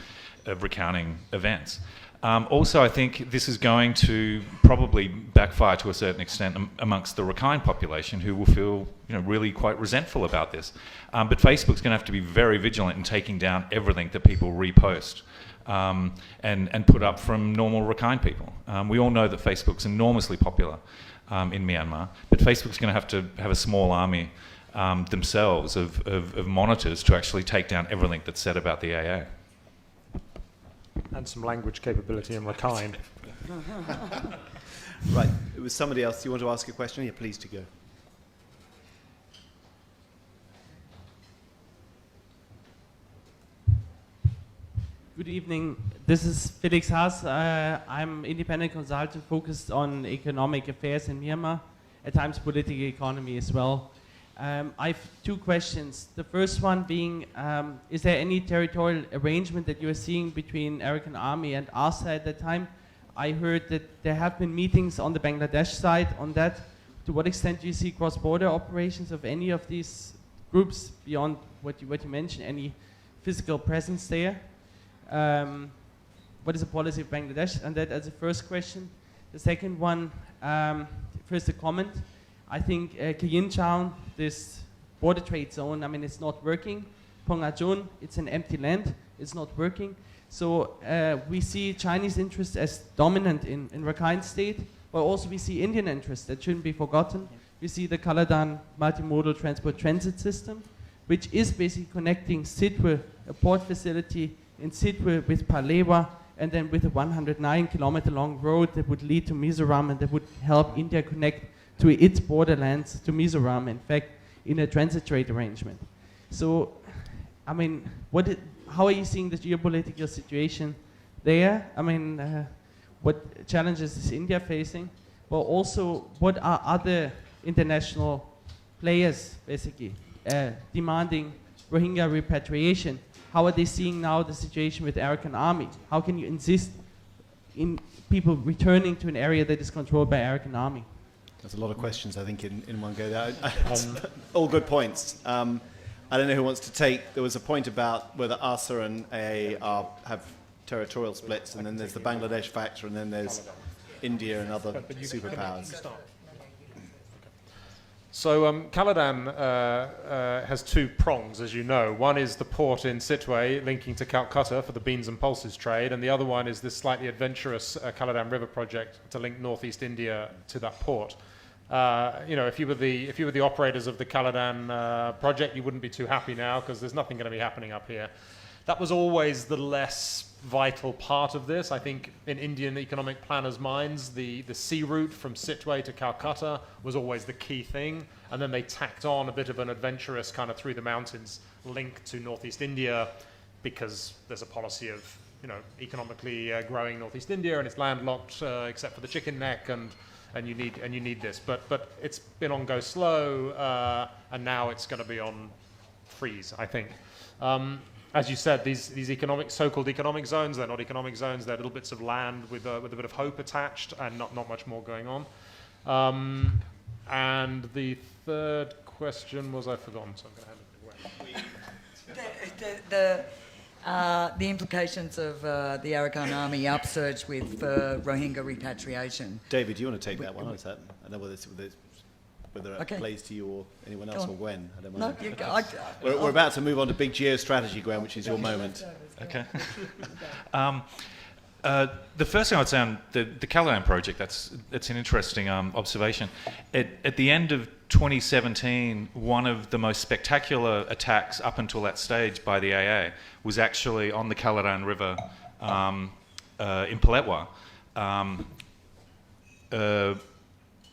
recounting events. Also, I think this is going to probably backfire to a certain extent amongst the Rakhine population, who will feel, really quite resentful about this. But Facebook's going to have to be very vigilant in taking down everything that people repost and put up from normal Rakhine people. We all know that Facebook's enormously popular in Myanmar, but Facebook's going to have a small army themselves of monitors to actually take down everything that's said about the AA.
And some language capability in Rakhine.
Right, it was somebody else. You want to ask a question? You're pleased to go.
Good evening. This is Felix Haas. I'm independent consultant focused on economic affairs in Myanmar, at times political economy as well. I have two questions. The first one being, is there any territorial arrangement that you are seeing between Arakan Army and ARSA at that time? I heard that there have been meetings on the Bangladesh side on that. To what extent do you see cross-border operations of any of these groups beyond what you mentioned, any physical presence there? What is the policy of Bangladesh? And that as a first question. The second one, first a comment. I think Kayinchaun, this border trade zone, it's not working. Pongajun, it's an empty land, it's not working. So we see Chinese interest as dominant in Rakhine State, but also we see Indian interest that shouldn't be forgotten. We see the Kaladan multimodal transport transit system, which is basically connecting Sitwe, a port facility in Sitwe, with Palewa, and then with a 109-kilometer long road that would lead to Mizoram and that would help India connect to its borderlands to Mizoram, in fact, in a transit trade arrangement. So, how are you seeing the geopolitical situation there? What challenges is India facing? Well, also, what are other international players, basically, demanding Rohingya repatriation? How are they seeing now the situation with Arakan Army? How can you insist in people returning to an area that is controlled by Arakan Army?
There's a lot of questions, I think, in one go there. All good points. I don't know who wants to take. There was a point about whether ARSA and AA have territorial splits, and then there's the Bangladesh factor, and then there's India and other superpowers.
So Kaladan has two prongs, as you know. One is the port in Sitwe linking to Calcutta for the beans and pulses trade, and the other one is this slightly adventurous Kaladan River project to link northeast India to that port. If you were the operators of the Kaladan project, you wouldn't be too happy now because there's nothing going to be happening up here. That was always the less vital part of this. I think in Indian economic planners' minds, the sea route from Sitwe to Calcutta was always the key thing, and then they tacked on a bit of an adventurous kind of through the mountains link to northeast India because there's a policy of economically growing northeast India and it's landlocked except for the chicken neck and you need this. But it's been on go slow and now it's going to be on freeze, I think. As you said, these so-called economic zones, they're not economic zones, they're little bits of land with a bit of hope attached and not much more going on. And the third question was, I've forgotten, so I'm going to hand it away.
The implications of the Arakan Army upsurge with Rohingya repatriation.
David, do you want to take that one? Or is that, I don't know whether it plays to you or anyone else, or Gwen. I don't mind. No, we're about to move on to big geostrategy, Gwen, which is your moment.
Okay. The first thing I would say on the Kaladan project, that's an interesting observation. At the end of 2017, one of the most spectacular attacks up until that stage by the AA was actually on the Kaladan River in Paletwa,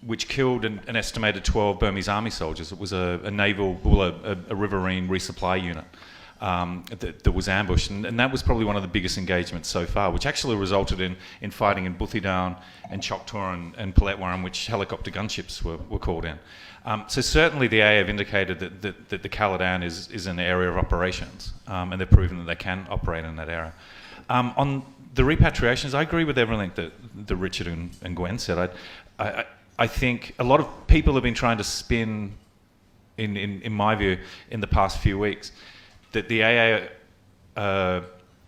which killed an estimated 12 Burmese army soldiers. It was a riverine resupply unit that was ambushed, and that was probably one of the biggest engagements so far, which actually resulted in fighting in Buthidown and Choktor and Paletwa, in which helicopter gunships were called in. So certainly the AA have indicated that the Kaladan is an area of operations, and they've proven that they can operate in that area. On the repatriations, I agree with everything that Richard and Gwen said. I think a lot of people have been trying to spin, in my view, in the past few weeks, that the AA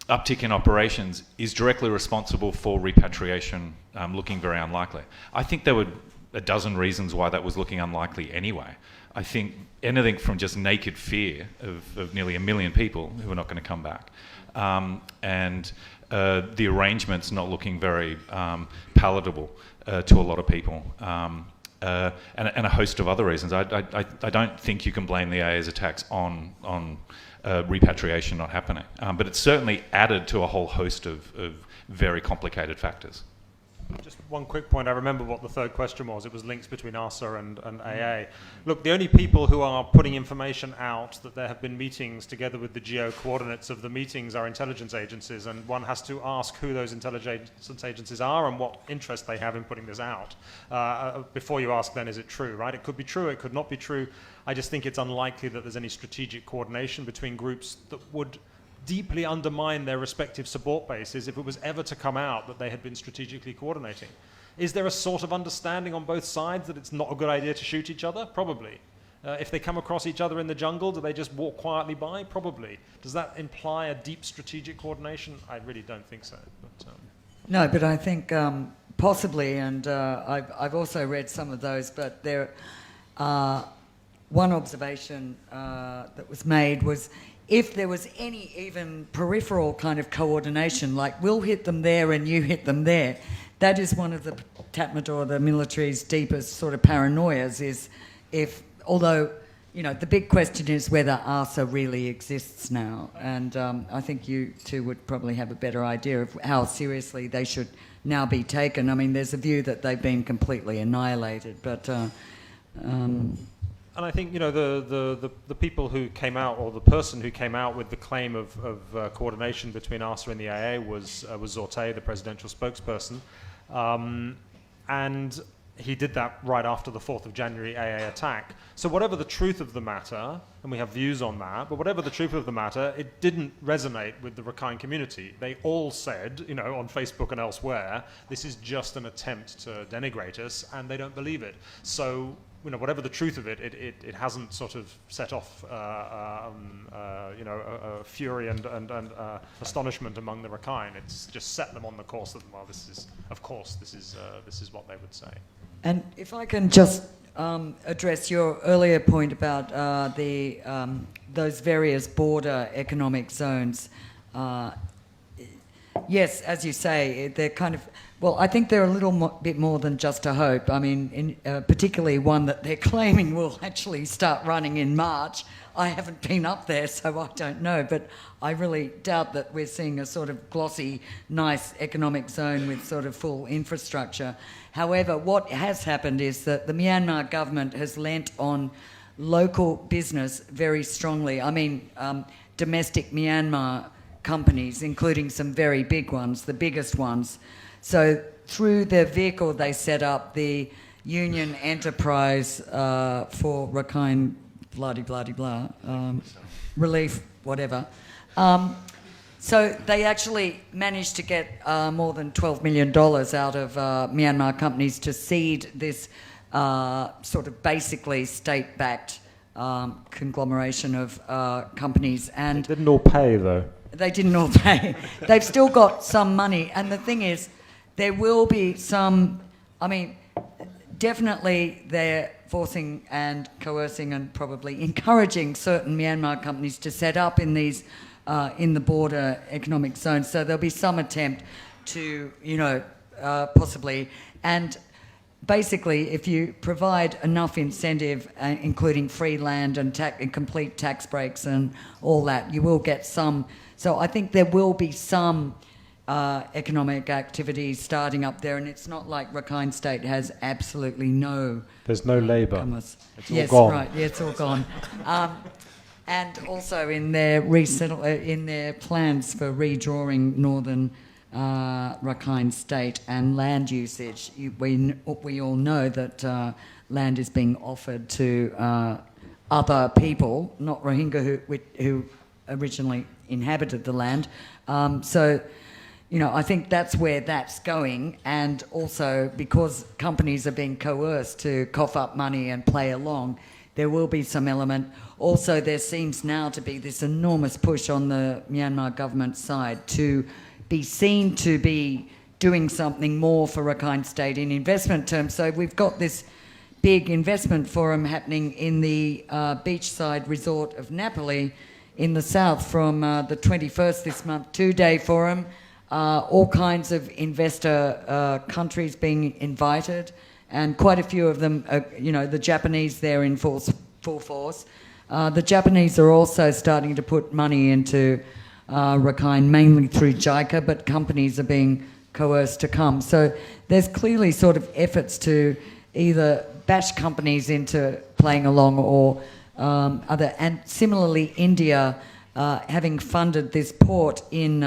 uptick in operations is directly responsible for repatriation looking very unlikely. I think there were a dozen reasons why that was looking unlikely anyway. I think anything from just naked fear of nearly 1 million people who are not going to come back, and the arrangements not looking very palatable to a lot of people, and a host of other reasons. I don't think you can blame the AA's attacks on repatriation not happening, but it's certainly added to a whole host of very complicated factors.
Just one quick point. I remember what the third question was. It was links between ARSA and AA. Look, the only people who are putting information out that there have been meetings together with the geo-coordinates of the meetings are intelligence agencies, and one has to ask who those intelligence agencies are and what interest they have in putting this out before you ask then, is it true, right? It could be true, it could not be true. I just think it's unlikely that there's any strategic coordination between groups that would deeply undermine their respective support bases if it was ever to come out that they had been strategically coordinating. Is there a sort of understanding on both sides that it's not a good idea to shoot each other? Probably. If they come across each other in the jungle, do they just walk quietly by? Probably. Does that imply a deep strategic coordination? I really don't think so. But,
no, but I think possibly, and I've also read some of those, but there, one observation that was made was if there was any even peripheral kind of coordination, like we'll hit them there and you hit them there, that is one of the Tatmadaw, the military's deepest sort of paranoias, is if, although, you know, the big question is whether ARSA really exists now, and I think you two would probably have a better idea of how seriously they should now be taken. I mean, there's a view that they've been completely annihilated, but...
And I think, you know, the people who came out, or the person who came out with the claim of coordination between ARSA and the AA was Zorte, the presidential spokesperson. And he did that right after the 4th of January AA attack. So whatever the truth of the matter, and we have views on that, but whatever the truth of the matter, it didn't resonate with the Rakhine community. They all said, you know, on Facebook and elsewhere, this is just an attempt to denigrate us, and they don't believe it. So, you know, whatever the truth of it, it hasn't sort of set off, you know, a fury and astonishment among the Rakhine. It's just set them on the course that, well, this is, of course, this is what they would say.
And if I can just address your earlier point about those various border economic zones. Yes, as you say, they're kind of... Well, I think they're a little bit more than just a hope. I mean, particularly one that they're claiming will actually start running in March. I haven't been up there, so I don't know, but I really doubt that we're seeing a sort of glossy, nice economic zone with sort of full infrastructure. However, what has happened is that the Myanmar government has lent on local business very strongly. I mean, domestic Myanmar companies, including some very big ones, the biggest ones. So through their vehicle, they set up the Union Enterprise for Rakhine, blah-de-blah-de-blah, relief, whatever. So they actually managed to get more than $12 million out of Myanmar companies to seed this sort of basically state-backed conglomeration of companies. And
they didn't all pay, though.
They didn't all pay. They've still got some money. And the thing is, there will be some, I mean, definitely they're forcing and coercing and probably encouraging certain Myanmar companies to set up in these, in the border economic zones. So there'll be some attempt to, you know, possibly, and basically if you provide enough incentive, including free land and complete tax breaks and all that, you will get some. So I think there will be some economic activity starting up there, and it's not like Rakhine State has absolutely no...
There's no labour.
Commerce.
It's
yes,
all gone.
Right, yeah, it's all gone. And also in their plans for redrawing northern Rakhine State and land usage, we all know that land is being offered to other people, not Rohingya who originally inhabited the land. So, you know, I think that's where that's going, and also because companies are being coerced to cough up money and play along, there will be some element. Also, there seems now to be this enormous push on the Myanmar government side to be seen to be doing something more for Rakhine State in investment terms. So we've got this big investment forum happening in the beachside resort of Napoli in the south from the 21st this month, 2-day forum, all kinds of investor countries being invited, and quite a few of them, the Japanese there in full force. The Japanese are also starting to put money into Rakhine, mainly through JICA, but companies are being coerced to come. So there's clearly sort of efforts to either bash companies into playing along or other. And similarly, India, having funded this port in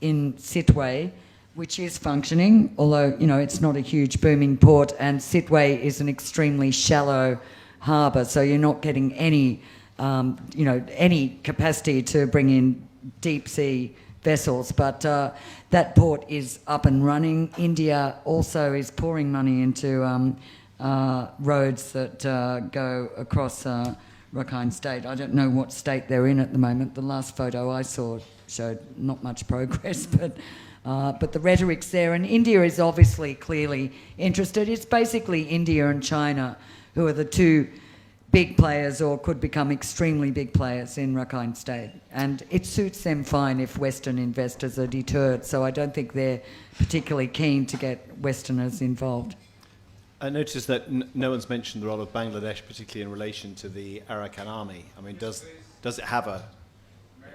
Sitwe, which is functioning, although, it's not a huge booming port, and Sitwe is an extremely shallow harbour, so you're not getting any, any capacity to bring in deep sea vessels, but that port is up and running. India also is pouring money into roads that go across Rakhine State. I don't know what state they're in at the moment. The last photo I saw showed not much progress, but the rhetoric's there, and India is obviously clearly interested. It's basically India and China who are the two big players, or could become extremely big players in Rakhine State. And it suits them fine if Western investors are deterred, so I don't think they're particularly keen to get Westerners involved.
I noticed that no one's mentioned the role of Bangladesh, particularly in relation to the Arakan army. I mean, does it have a... May I?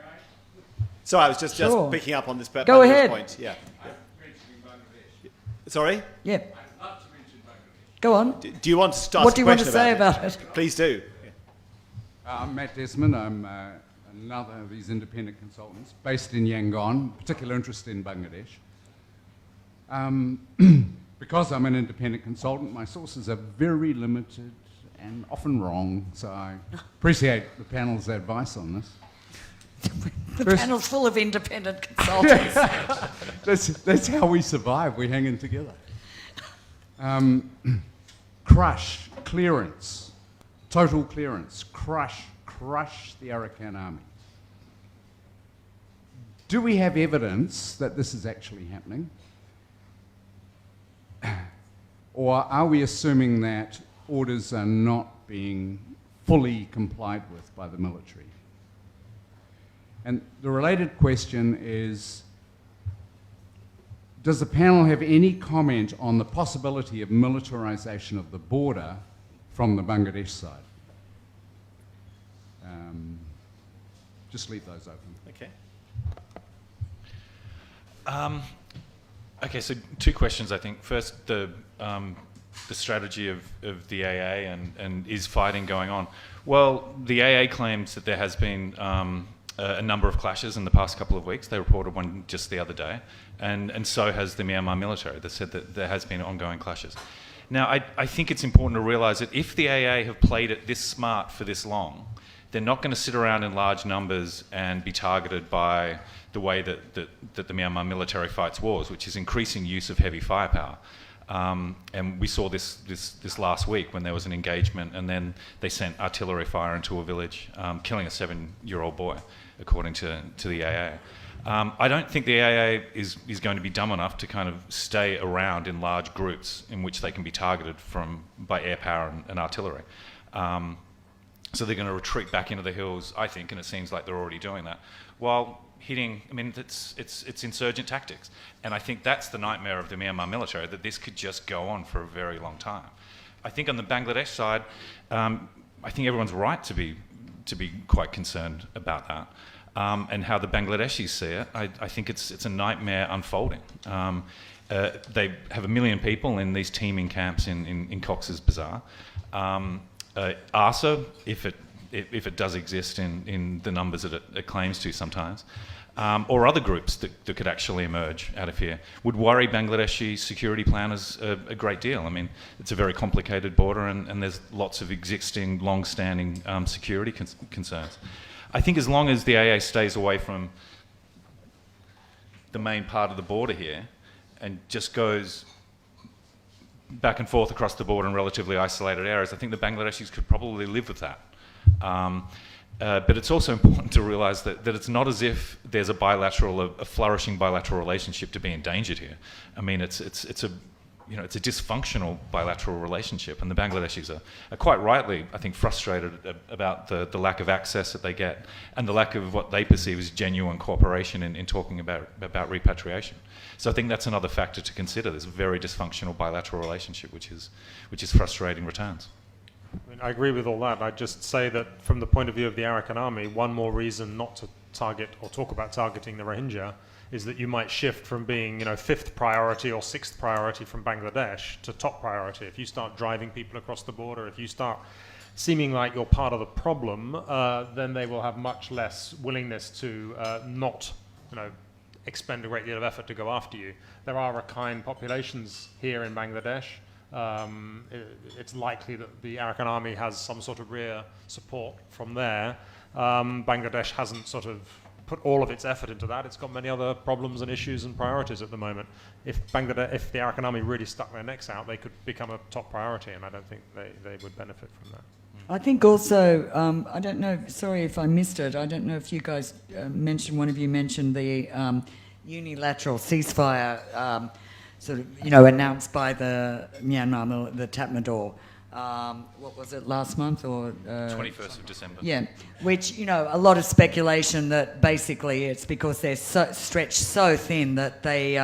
Sorry, I was just
Sure.
picking up on this
Go ahead.
point. Yeah. Sorry?
Yeah. Go on.
Do you want to start?
What do you want to say about it?
Please do.
I'm Matt Desmond. I'm another of these independent consultants based in Yangon, particular interest in Bangladesh. Because I'm an independent consultant, my sources are very limited and often wrong, so I appreciate the panel's advice on this.
The panel's full of independent consultants.
That's how we survive. We hang in together. Crush, clearance, total clearance, crush the Arakan army. Do we have evidence that this is actually happening? Or are we assuming that orders are not being fully complied with by the military? And the related question is, does the panel have any comment on the possibility of militarization of the border from the Bangladesh side? Just leave those open.
Okay.
Okay, so two questions, I think. First, the strategy of the AA and is fighting going on? Well, the AA claims that there has been a number of clashes in the past couple of weeks. They reported one just the other day, and so has the Myanmar military. They said that there has been ongoing clashes. Now, I think it's important to realise that if the AA have played it this smart for this long, they're not going to sit around in large numbers and be targeted by the way that the Myanmar military fights wars, which is increasing use of heavy firepower. And we saw this last week when there was an engagement, and then they sent artillery fire into a village, killing a 7-year-old boy, according to the AA. I don't think the AA is going to be dumb enough to kind of stay around in large groups in which they can be targeted by air power and artillery. So they're going to retreat back into the hills, I think, and it seems like they're already doing that, while hitting, it's insurgent tactics. And I think that's the nightmare of the Myanmar military, that this could just go on for a very long time. I think on the Bangladesh side, I think everyone's right to be quite concerned about that. And how the Bangladeshis see it, I think it's a nightmare unfolding. They have 1 million people in these teeming camps in Cox's Bazar. ARSA, if it does exist in the numbers that it claims to sometimes, or other groups that could actually emerge out of here, would worry Bangladeshi security planners a great deal. I mean, it's a very complicated border, and there's lots of existing, long-standing security concerns. I think as long as the AA stays away from the main part of the border here and just goes back and forth across the border in relatively isolated areas, I think the Bangladeshis could probably live with that. But it's also important to realise that it's not as if there's a flourishing bilateral relationship to be endangered here. I mean, it's a dysfunctional bilateral relationship, and the Bangladeshis are quite rightly, I think, frustrated about the lack of access that they get and the lack of what they perceive as genuine cooperation in talking about repatriation. So I think that's another factor to consider, this very dysfunctional bilateral relationship which is frustrating returns.
I mean, I agree with all that. I'd just say that from the point of view of the Arakan Army, one more reason not to target or talk about targeting the Rohingya is that you might shift from being, fifth priority or sixth priority from Bangladesh to top priority. If you start driving people across the border, if you start seeming like you're part of the problem, then they will have much less willingness to not, expend a great deal of effort to go after you. There are Rakhine populations here in Bangladesh. It's likely that the Arakan Army has some sort of rear support from there. Bangladesh hasn't sort of put all of its effort into that. It's got many other problems and issues and priorities at the moment. If the Arakan Army really stuck their necks out, they could become a top priority, and I don't think they would benefit from that.
I think also, I don't know, sorry if I missed it, I don't know if you guys one of you mentioned the unilateral ceasefire announced by the Myanmar, the Tatmadaw. What was it, last month or
21st of December?
Yeah, which, a lot of speculation that basically it's because they're stretched so thin that they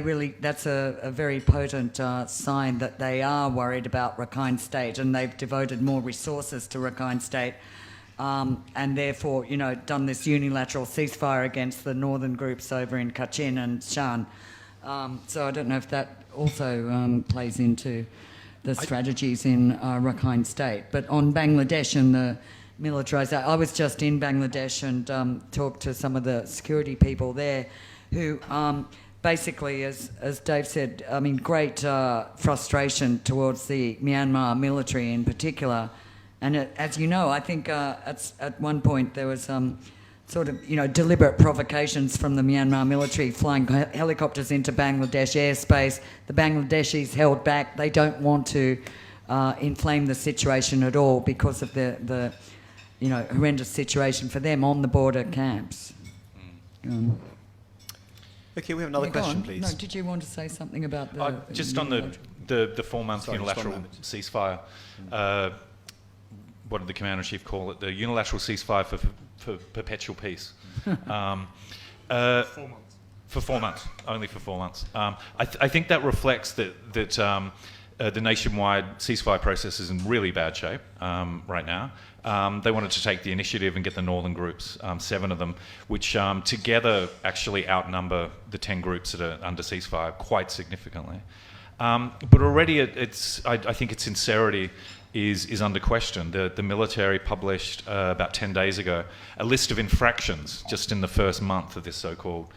really, that's a very potent sign that they are worried about Rakhine State, and they've devoted more resources to Rakhine State, and therefore, done this unilateral ceasefire against the northern groups over in Kachin and Shan. So I don't know if that also plays into the strategies in Rakhine State. But on Bangladesh and the militarisation, I was just in Bangladesh and talked to some of the security people there who basically, as Dave said, I mean, great frustration towards the Myanmar military in particular. And as you know, I think at one point there was sort of, deliberate provocations from the Myanmar military, flying helicopters into Bangladesh airspace. The Bangladeshis held back. They don't want to inflame the situation at all because of the horrendous situation for them on the border camps.
Okay, we have another question, please.
No, did you want to say something about the...
just on the 4-month unilateral ceasefire, what did the Commander-in-Chief call it? The unilateral ceasefire for perpetual peace. 4 months. For 4 months, only for 4 months. I think that reflects that the nationwide ceasefire process is in really bad shape right now. They wanted to take the initiative and get the northern groups, 7 of them, which together actually outnumber the 10 groups that are under ceasefire quite significantly. But already I think its sincerity is under question. The military published about 10 days ago a list of infractions just in the first month of this so-called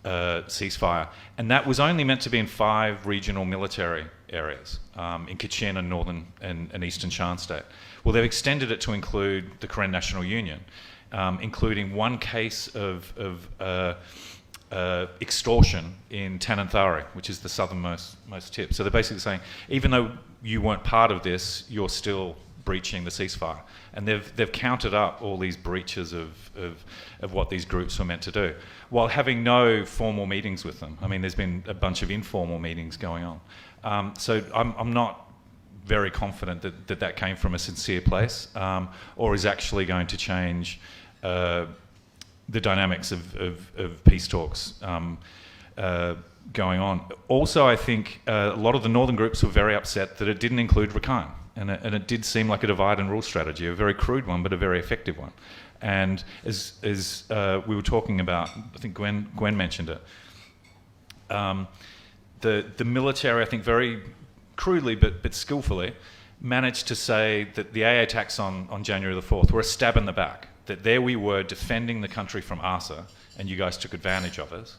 ceasefire, and that was only meant to be in 5 regional military areas in Kachin and northern and eastern Shan State. Well, they've extended it to include the Karen National Union, including 1 case of extortion in Tananthari, which is the southernmost tip. So they're basically saying, even though you weren't part of this, you're still breaching the ceasefire. And they've counted up all these breaches of what these groups were meant to do, while having no formal meetings with them. I mean, there's been a bunch of informal meetings going on. So I'm not very confident that came from a sincere place, or is actually going to change the dynamics of peace talks going on. Also, I think a lot of the northern groups were very upset that it didn't include Rakhine, and it did seem like a divide and rule strategy, a very crude one, but a very effective one. And as we were talking about, I think Gwen mentioned it, the military, I think very crudely but skillfully, managed to say that the AA attacks on January the 4th were a stab in the back, that there we were defending the country from ARSA, and you guys took advantage of us.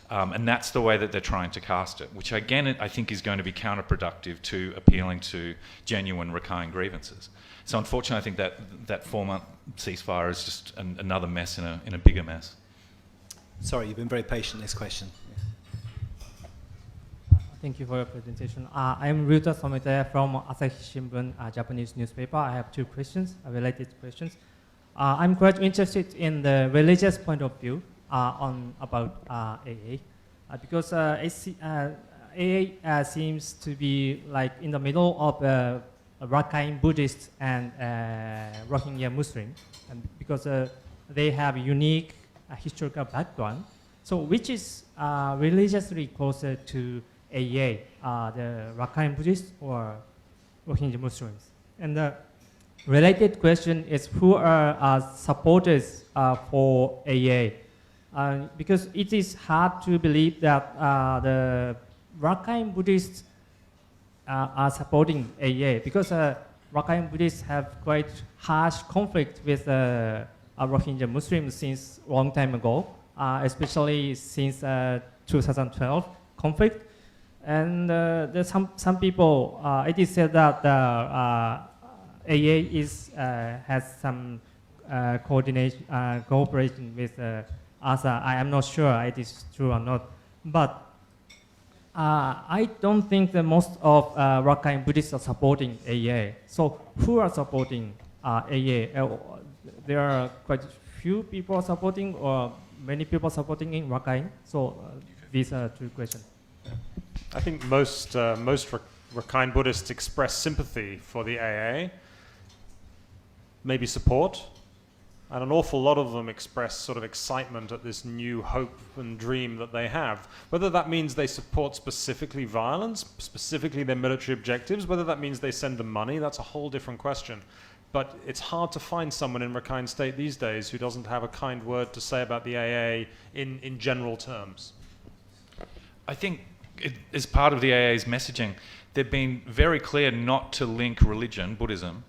And that's the way that they're trying to cast it, which again I think is going to be counterproductive to appealing to genuine Rakhine grievances. So unfortunately, I think that 4-month ceasefire is just another mess in a bigger mess.
Sorry, you've been very patient. This question.
Thank you for your presentation. I'm Ryuta Somete from Asahi Shimbun, a Japanese newspaper. I have two questions, related questions. I'm quite interested in the religious point of view about AA, because AA seems to be like in the middle of Rakhine Buddhist and Rohingya Muslim, and because they have unique historical background. So which is religiously closer to AA, the Rakhine Buddhists or Rohingya Muslims? And the related question is, who are supporters for AA? Because it is hard to believe that the Rakhine Buddhists are supporting AA, because Rakhine Buddhists have quite harsh conflict with Rohingya Muslims since a long time ago, especially since 2012 conflict. And there's some people, it is said that AA has some cooperation with ASA. I am not sure it is true or not, but I don't think that most of Rakhine Buddhists are supporting AA. So who are supporting AA? There are quite few people supporting, or many people supporting in Rakhine. So these are two questions.
I think most Rakhine Buddhists express sympathy for the AA, maybe support, and an awful lot of them express sort of excitement at this new hope and dream that they have. Whether that means they support specifically violence, specifically their military objectives, whether that means they send them money, that's a whole different question. But it's hard to find someone in Rakhine State these days who doesn't have a kind word to say about the AA in general terms.
I think as part of the AA's messaging, they've been very clear not to link religion, Buddhism,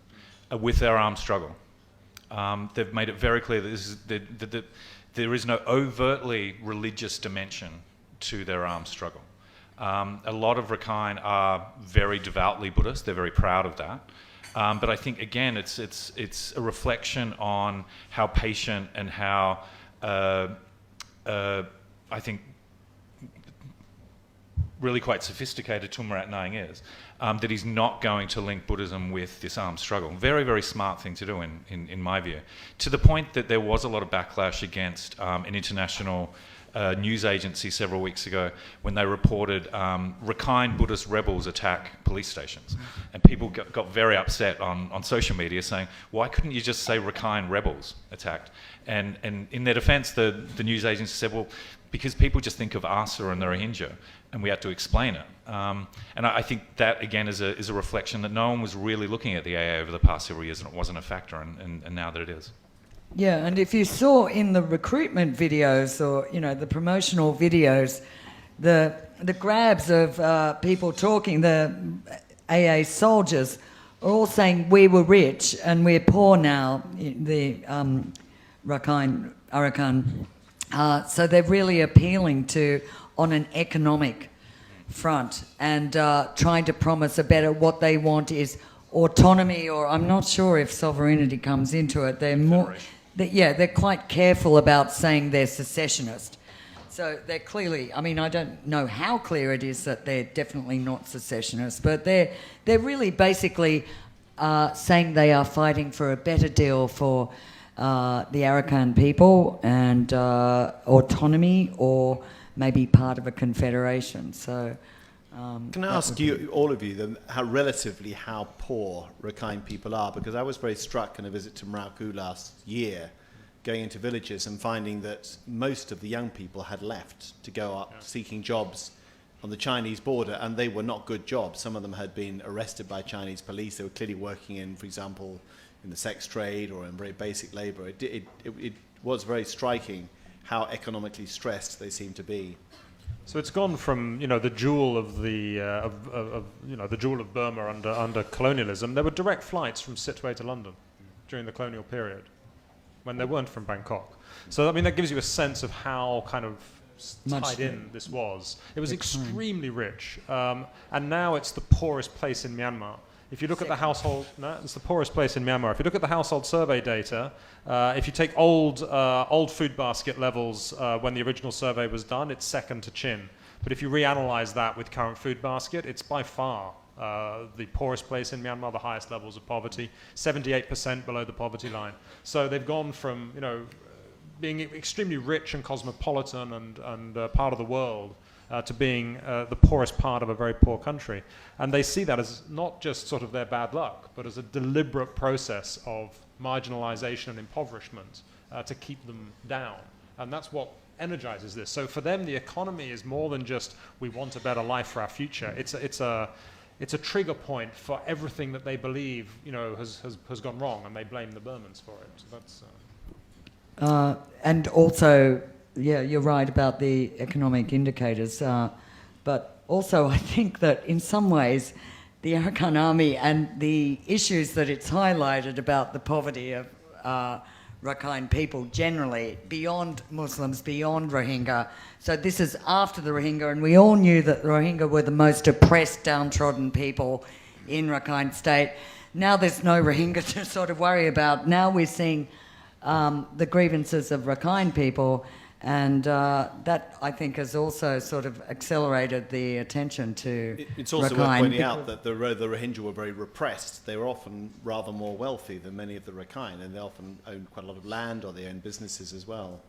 with their armed struggle. They've made it very clear that there is no overtly religious dimension to their armed struggle. A lot of Rakhine are very devoutly Buddhist. They're very proud of that. But I think, again, it's a reflection on how patient and how, I think, really quite sophisticated Tumrat Naing is, that he's not going to link Buddhism with this armed struggle. Very, very smart thing to do in my view. To the point that there was a lot of backlash against an international news agency several weeks ago when they reported Rakhine Buddhist rebels attack police stations. And people got very upset on social media saying, why couldn't you just say Rakhine rebels attacked? And in their defense, the news agency said, well, because people just think of ASA and the Rohingya, and we had to explain it. And I think that, again, is a reflection that no one was really looking at the AA over the past several years, and it wasn't a factor, and now that it is.
Yeah, and if you saw in the recruitment videos, or the promotional videos, the grabs of people talking, the AA soldiers are all saying we were rich and we're poor now, the Arakan. So they're really appealing to on an economic front and trying to promise a better, what they want is autonomy, or I'm not sure if sovereignty comes into it. They're more, they're quite careful about saying they're secessionist. So they're clearly, I mean, I don't know how clear it is that they're definitely not secessionists, but they're really basically saying they are fighting for a better deal for the Arakan people and autonomy, or maybe part of a confederation. So,
can I ask you, all of you, how poor Rakhine people are? Because I was very struck in a visit to Maraku last year, going into villages and finding that most of the young people had left to go up seeking jobs on the Chinese border, and they were not good jobs. Some of them had been arrested by Chinese police. They were clearly working in, for example, in the sex trade or in very basic labor. It was very striking how economically stressed they seem to be.
So it's gone from the jewel of the jewel of Burma under colonialism. There were direct flights from Sittwe to London during the colonial period, when they weren't from Bangkok. So I mean that gives you a sense of how kind of tied in this was. It was extremely rich, and now it's the poorest place in Myanmar. If you look at the household, it's the poorest place in Myanmar. If you look at the household survey data, if you take old food basket levels when the original survey was done, it's second to Chin. But if you reanalyze that with current food basket, it's by far the poorest place in Myanmar, the highest levels of poverty, 78% below the poverty line. So they've gone from, being extremely rich and cosmopolitan and part of the world to being the poorest part of a very poor country. And they see that as not just sort of their bad luck, but as a deliberate process of marginalization and impoverishment to keep them down. And that's what energizes this. So for them, the economy is more than just, we want a better life for our future. It's a trigger point for everything that they believe, has gone wrong, and they blame the Burmans for it. So that's.
And also, yeah, you're right about the economic indicators, but also I think that in some ways the Arakan Army and the issues that it's highlighted about the poverty of Rakhine people generally, beyond Muslims, beyond Rohingya. So this is after the Rohingya, and we all knew that the Rohingya were the most oppressed, downtrodden people in Rakhine State. Now there's no Rohingya to sort of worry about. Now we're seeing the grievances of Rakhine people, and that, I think, has also sort of accelerated the attention to
It's also
Rakhine.
worth pointing out that the Rohingya were very repressed. They were often rather more wealthy than many of the Rakhine, and they often owned quite a lot of land, or they owned businesses as well.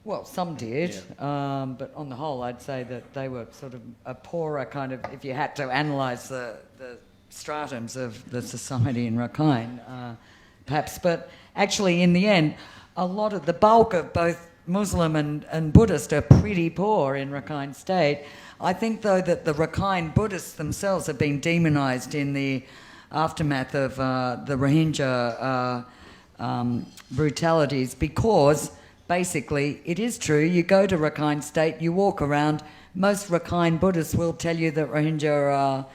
Well, some did, but on the whole, I'd say that they were sort of a poorer kind of, if you had to analyse the stratums of the society in Rakhine, perhaps. But actually, in the end, a lot of the bulk of both Muslim and Buddhist are pretty poor in Rakhine State. I think, though, that the Rakhine Buddhists themselves have been demonised in the aftermath of the Rohingya brutalities, because basically it is true, you go to Rakhine State, you walk around, most Rakhine Buddhists will tell you that Rohingya are,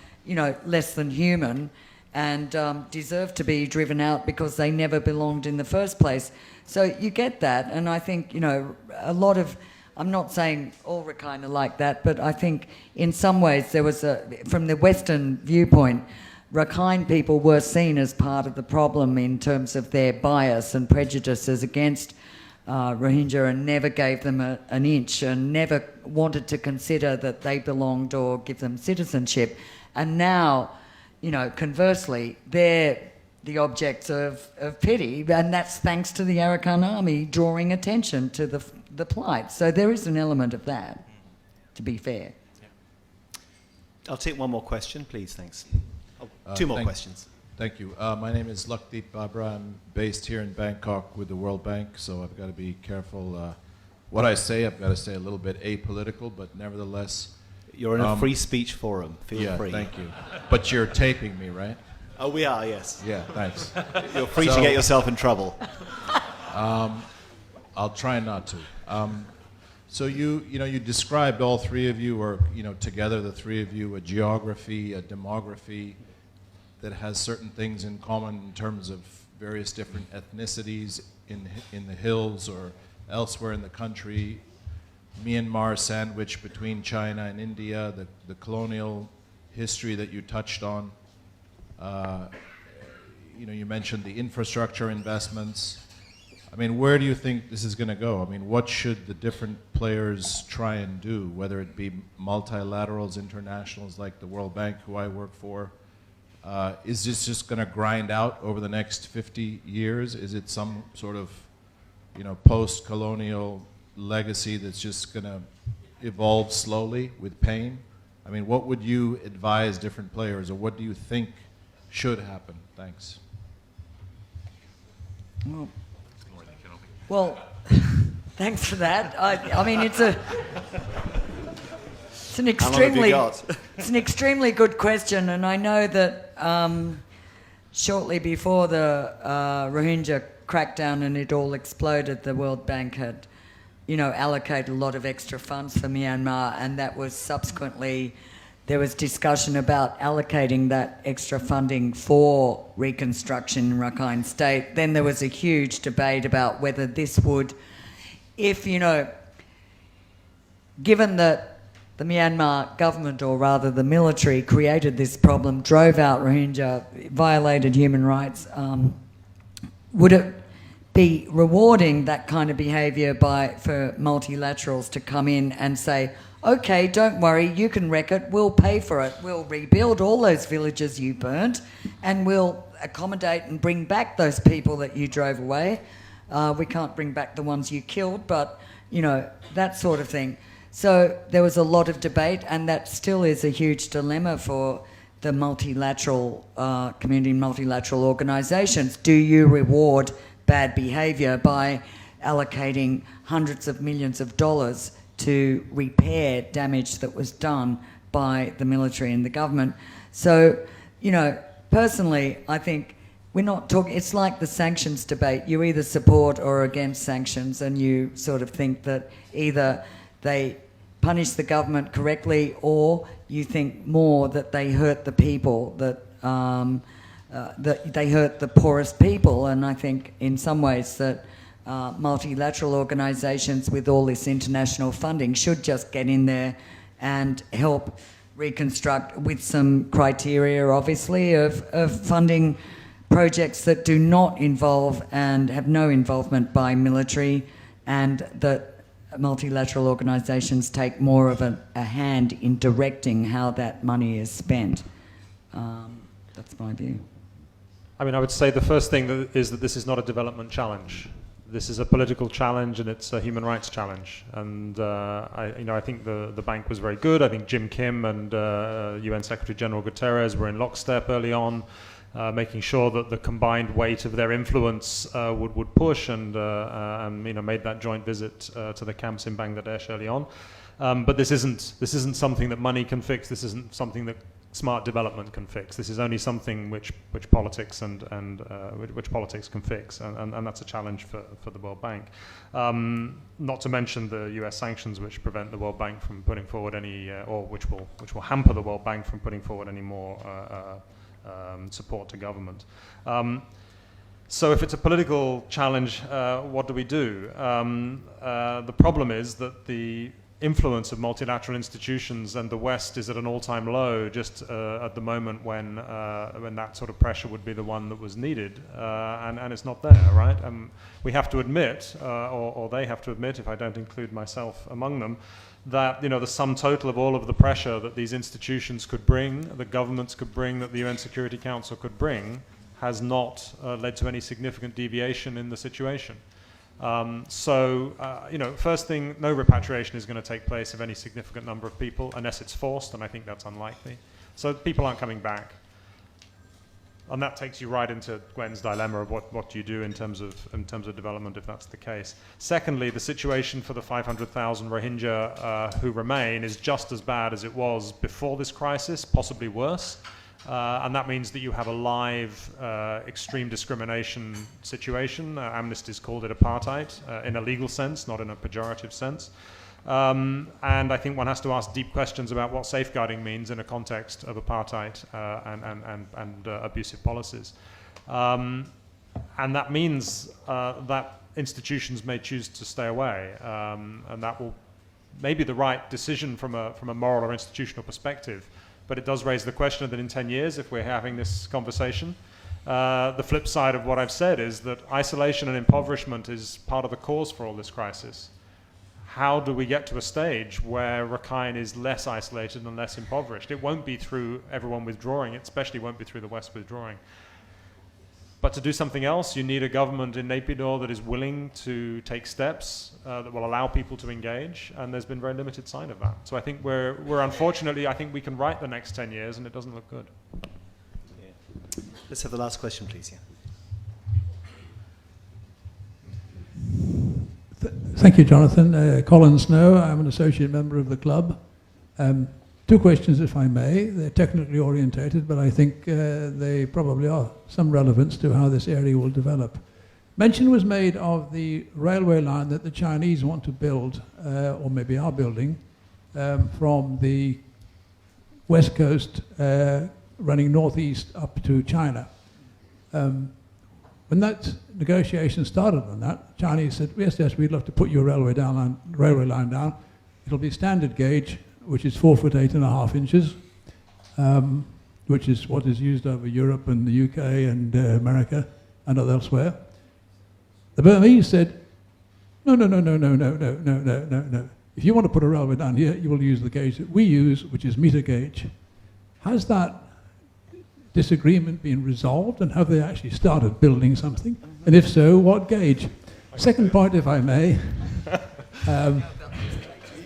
less than human and deserve to be driven out because they never belonged in the first place. So you get that, and I think, a lot of, I'm not saying all Rakhine are like that, but I think in some ways there was from the Western viewpoint, Rakhine people were seen as part of the problem in terms of their bias and prejudices against Rohingya, and never gave them an inch, and never wanted to consider that they belonged or give them citizenship. And now, conversely, they're the objects of pity, and that's thanks to the Arakan Army drawing attention to the plight. So there is an element of that, to be fair.
I'll take one more question, please, thanks. Two more questions.
Thank you. My name is Lakdeep Babra. I'm based here in Bangkok with the World Bank, so I've got to be careful what I say. I've got to stay a little bit apolitical, but nevertheless...
You're in a free speech forum. Feel free.
Thank you. But you're taping me, right?
Oh, we are, yes.
Yeah, thanks.
You're free to get yourself in trouble.
I'll try not to. So you described, all three of you, or together the three of you, a geography, a demography that has certain things in common in terms of various different ethnicities in the hills or elsewhere in the country. Myanmar sandwiched between China and India, the colonial history that you touched on. You mentioned the infrastructure investments. I mean, where do you think this is going to go? I mean, what should the different players try and do, whether it be multilaterals, internationals like the World Bank, who I work for? Is this just going to grind out over the next 50 years? Is it some sort of, post-colonial legacy that's just going to evolve slowly with pain? I mean, what would you advise different players, or what do you think should happen? Thanks.
Well, thanks for that. I mean, it's an extremely good question, and I know that shortly before the Rohingya crackdown and it all exploded, the World Bank had, allocated a lot of extra funds for Myanmar, and that was subsequently, there was discussion about allocating that extra funding for reconstruction in Rakhine State. Then there was a huge debate about whether this would, if, given that the Myanmar government, or rather the military, created this problem, drove out Rohingya, violated human rights, would it be rewarding that kind of behaviour for multilaterals to come in and say, okay, don't worry, you can wreck it, we'll pay for it. We'll rebuild all those villages you burnt, and we'll accommodate and bring back those people that you drove away. We can't bring back the ones you killed, but, you know, that sort of thing. So there was a lot of debate, and that still is a huge dilemma for the multilateral community, multilateral organisations. Do you reward bad behaviour by allocating hundreds of millions of dollars to repair damage that was done by the military and the government? So, you know, personally, I think we're not talking, it's like the sanctions debate. You either support or against sanctions, and you sort of think that either they punish the government correctly, or you think more that they hurt the people, that they hurt the poorest people. And I think in some ways that multilateral organisations with all this international funding should just get in there and help reconstruct, with some criteria obviously of funding projects that do not involve and have no involvement by military, and that multilateral organisations take more of a hand in directing how that money is spent. That's my view.
I mean, I would say the first thing is that this is not a development challenge. This is a political challenge, and it's a human rights challenge. And I think the bank was very good. I think Jim Kim and UN Secretary General Guterres were in lockstep early on, making sure that the combined weight of their influence would push, and made that joint visit to the camps in Bangladesh early on. But this isn't something that money can fix. This isn't something that smart development can fix. This is only something which politics which politics can fix, and that's a challenge for the World Bank. Not to mention the U.S. sanctions, which prevent the World Bank from putting forward any, or which will hamper the World Bank from putting forward any more support to government. So if it's a political challenge, what do we do? The problem is that the influence of multilateral institutions and the West is at an all-time low, just at the moment when that sort of pressure would be the one that was needed, and it's not there, right? We have to admit, or they have to admit, if I don't include myself among them, that the sum total of all of the pressure that these institutions could bring, that governments could bring, that the UN Security Council could bring, has not led to any significant deviation in the situation. First thing, no repatriation is going to take place of any significant number of people unless it's forced, and I think that's unlikely. So people aren't coming back. And that takes you right into Gwen's dilemma of what do you do in terms of development if that's the case. Secondly, the situation for the 500,000 Rohingya who remain is just as bad as it was before this crisis, possibly worse. And that means that you have a live extreme discrimination situation. Amnesty's called it apartheid in a legal sense, not in a pejorative sense. And I think one has to ask deep questions about what safeguarding means in a context of apartheid and abusive policies. And that means that institutions may choose to stay away, and that will may be the right decision from a moral or institutional perspective. But it does raise the question that in 10 years, if we're having this conversation, the flip side of what I've said is that isolation and impoverishment is part of the cause for all this crisis. How do we get to a stage where Rakhine is less isolated and less impoverished? It won't be through everyone withdrawing, it especially won't be through the West withdrawing. But to do something else, you need a government in Naypyidaw that is willing to take steps that will allow people to engage, and there's been very limited sign of that. So I think we're unfortunately, I think we can write the next 10 years, and it doesn't look good.
Yeah. Let's have the last question, please. Yeah.
Thank you, Jonathan. Colin Snow, I'm an associate member of the club. Two questions, if I may. They're technically orientated, but I think they probably are some relevance to how this area will develop. Mention was made of the railway line that the Chinese want to build, or maybe are building, from the west coast running northeast up to China. When that negotiation started on that, Chinese said, yes, we'd love to put your railway line down. It'll be standard gauge, which is 4 foot 8.5 inches, which is what is used over Europe and the UK and America and elsewhere. The Burmese said, no. If you want to put a railway down here, you will use the gauge that we use, which is meter gauge. Has that disagreement been resolved, and have they actually started building something? And if so, what gauge? Second point, if I may.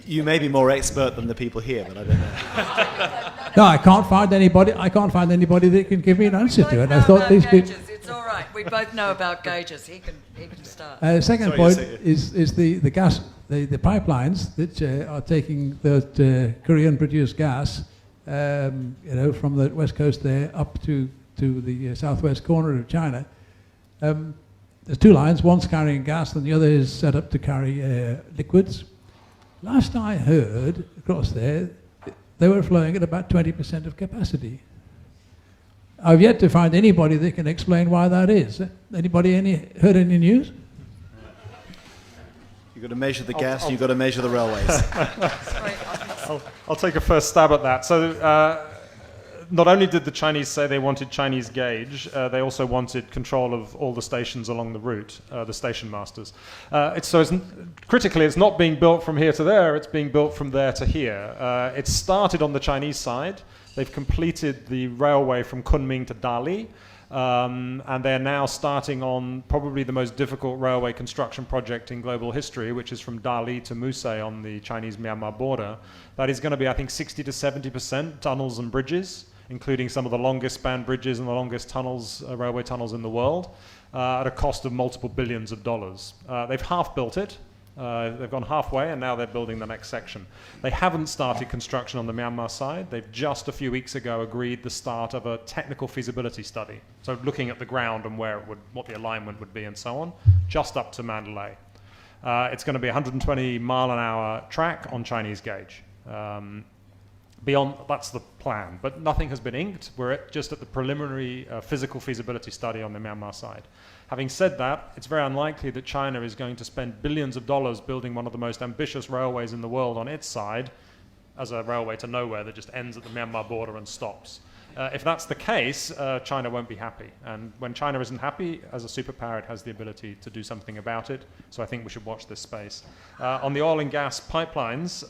You may be more expert than the people here, but I don't know.
No, I can't find anybody. I can't find anybody that can give me an answer to it. I thought these people.
It's all right. We both know about gauges. He can start.
Second point is the gas, the pipelines that are taking that Korean-produced gas, from the west coast there up to the southwest corner of China. There's two lines. One's carrying gas, and the other is set up to carry liquids. Last I heard, across there, they were flowing at about 20% of capacity. I've yet to find anybody that can explain why that is. Anybody heard any news?
You've got to measure the gas, you've got to measure the railways.
I'll take a first stab at that. So not only did the Chinese say they wanted Chinese gauge, they also wanted control of all the stations along the route, the station masters. Critically, it's not being built from here to there, it's being built from there to here. It started on the Chinese side. They've completed the railway from Kunming to Dali, and they're now starting on probably the most difficult railway construction project in global history, which is from Dali to Musei on the Chinese-Myanmar border. That is going to be, I think, 60 to 70% tunnels and bridges, including some of the longest span bridges and the longest tunnels, railway tunnels in the world, at a cost of multiple billions of dollars. They've half built it. They've gone halfway, and now they're building the next section. They haven't started construction on the Myanmar side. They've just a few weeks ago agreed the start of a technical feasibility study. So looking at the ground and what the alignment would be and so on, just up to Mandalay. It's going to be a 120 mile an hour track on Chinese gauge. Beyond, that's the plan, but nothing has been inked. We're just at the preliminary physical feasibility study on the Myanmar side. Having said that, it's very unlikely that China is going to spend billions of dollars building one of the most ambitious railways in the world on its side as a railway to nowhere that just ends at the Myanmar border and stops. If that's the case, China won't be happy. And when China isn't happy, as a superpower, it has the ability to do something about it. So I think we should watch this space. On the oil and gas pipelines,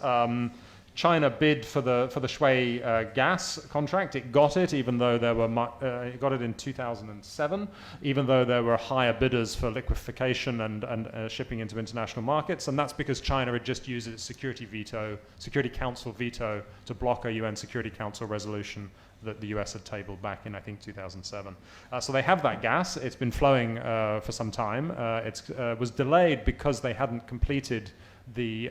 China bid for the Shui gas contract. It got it, even though there were it got it in 2007, even though there were higher bidders for liquefaction and shipping into international markets. And that's because China had just used its Security Council veto to block a UN Security Council resolution that the US had tabled back in, I think, 2007. So they have that gas. It's been flowing for some time. It was delayed because they hadn't completed the